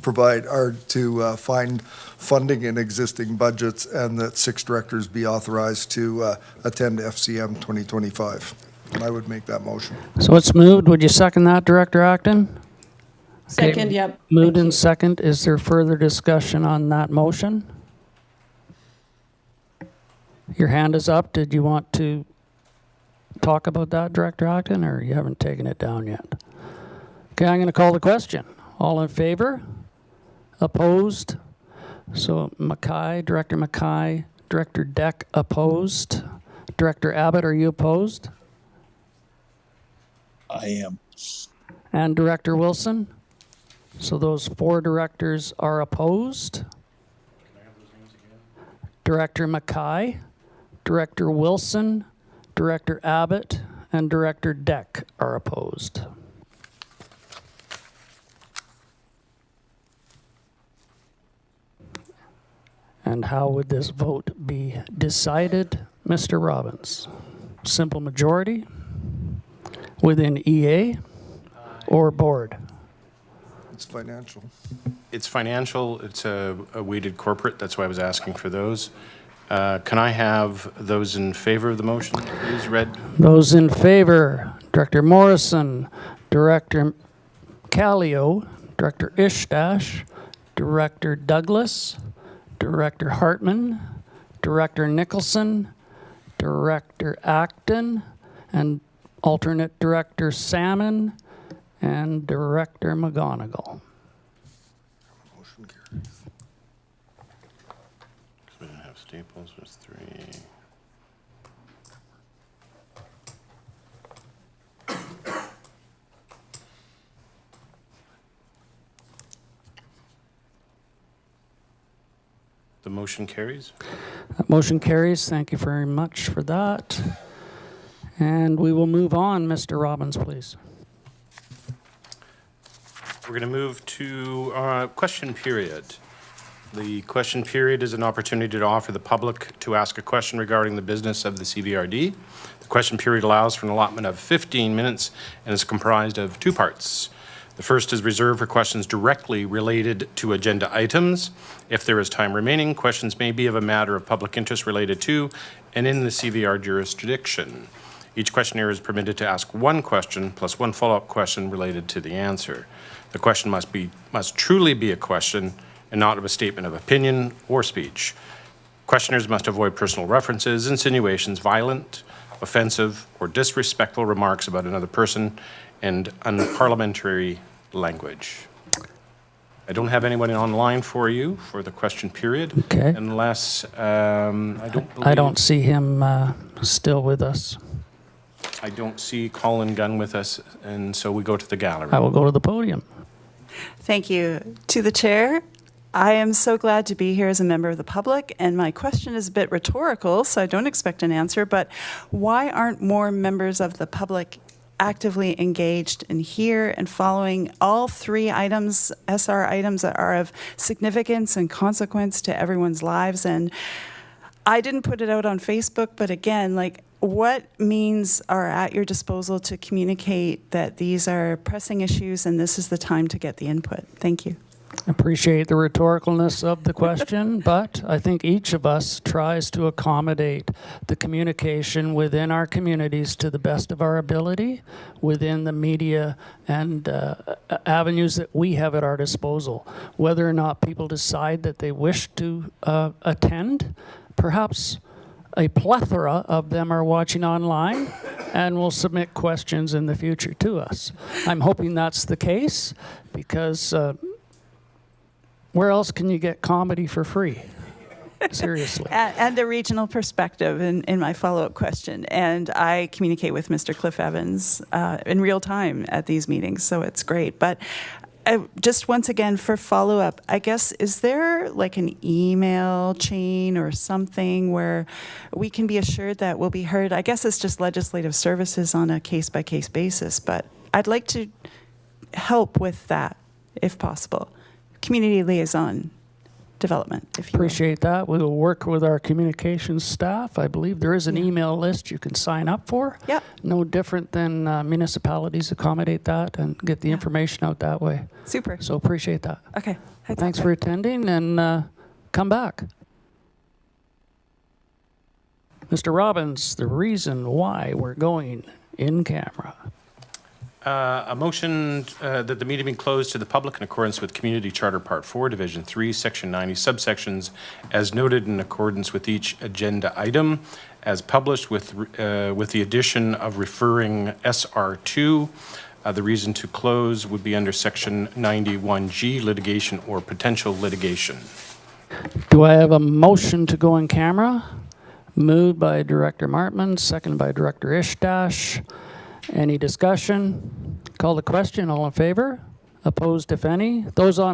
provide or to find funding in existing budgets, and that 6 directors be authorized to attend FCM 2025. And I would make that motion. So it's moved. Would you second that, Director Acton? Okay. Second, yep. Moved in second. Is there further discussion on that motion? Your hand is up. Did you want to talk about that, Director Acton, or you haven't taken it down yet? Okay, I'm going to call the question. All in favor? Opposed? So Director Mackay, Director Deck opposed. Director Abbott, are you opposed? I am. And Director Wilson? So those 4 directors are opposed. Director Mackay, Director Wilson, Director Abbott, and Director Deck are opposed. And how would this vote be decided, Mr. Robbins? Simple majority within EA or board? It's financial. It's financial, it's a weighted corporate, that's why I was asking for those. Can I have those in favor of the motion, please, read? Those in favor, Director Morrison, Director Callio, Director Ishtash, Director Douglas, Director Hartman, Director Nicholson, Director Acton, and alternate Director Salmon, and Director McGonigal. Motion carries. We don't have Staples, there's 3. The motion carries. That motion carries. Thank you very much for that. And we will move on. Mr. Robbins, please. We're going to move to question period. The question period is an opportunity to offer the public to ask a question regarding the business of the CVRD. The question period allows for an allotment of 15 minutes and is comprised of 2 parts. The first is reserved for questions directly related to agenda items. If there is time remaining, questions may be of a matter of public interest related to and in the CVR jurisdiction. Each questioner is permitted to ask 1 question plus 1 follow-up question related to the answer. The question must truly be a question and not a statement of opinion or speech. Questioners must avoid personal references, insinuations, violent, offensive, or disrespectful remarks about another person, and unparliamentary language. I don't have anyone online for you for the question period. Okay. Unless, I don't see him still with us. I don't see Colin Gunn with us, and so we go to the gallery. I will go to the podium. Thank you. To the chair, I am so glad to be here as a member of the public, and my question is a bit rhetorical, so I don't expect an answer, but why aren't more members of the public actively engaged in here and following all 3 items, SR items that are of significance and consequence to everyone's lives? And I didn't put it out on Facebook, but again, like, what means are at your disposal to communicate that these are pressing issues and this is the time to get the input? Thank you. Appreciate the rhetoricalness of the question, but I think each of us tries to accommodate the communication within our communities to the best of our ability within the media and avenues that we have at our disposal. Whether or not people decide that they wish to attend, perhaps a plethora of them are watching online and will submit questions in the future to us. I'm hoping that's the case because where else can you get comedy for free? Seriously. And a regional perspective in my follow-up question. And I communicate with Mr. Cliff Evans in real time at these meetings, so it's great. But just once again, for follow-up, I guess, is there like an email chain or something where we can be assured that we'll be heard? I guess it's just legislative services on a case-by-case basis, but I'd like to help with that, if possible. Community liaison development, if you will. Appreciate that. We will work with our communications staff. I believe there is an email list you can sign up for. Yep. No different than municipalities accommodate that and get the information out that way. Super. So appreciate that. Okay. Thanks for attending and come back. Mr. Robbins, the reason why we're going in camera. A motion that the meeting be closed to the public in accordance with Community Charter Part 4, Division 3, Section 90, subsections, as noted in accordance with each agenda item, as published with the addition of referring SR2. The reason to close would be under Section 91G, litigation or potential litigation. Do I have a motion to go in camera? Moved by Director Martman, seconded by Director Ishdash. Any discussion? Call the question. All in favor? Opposed, if any? Those on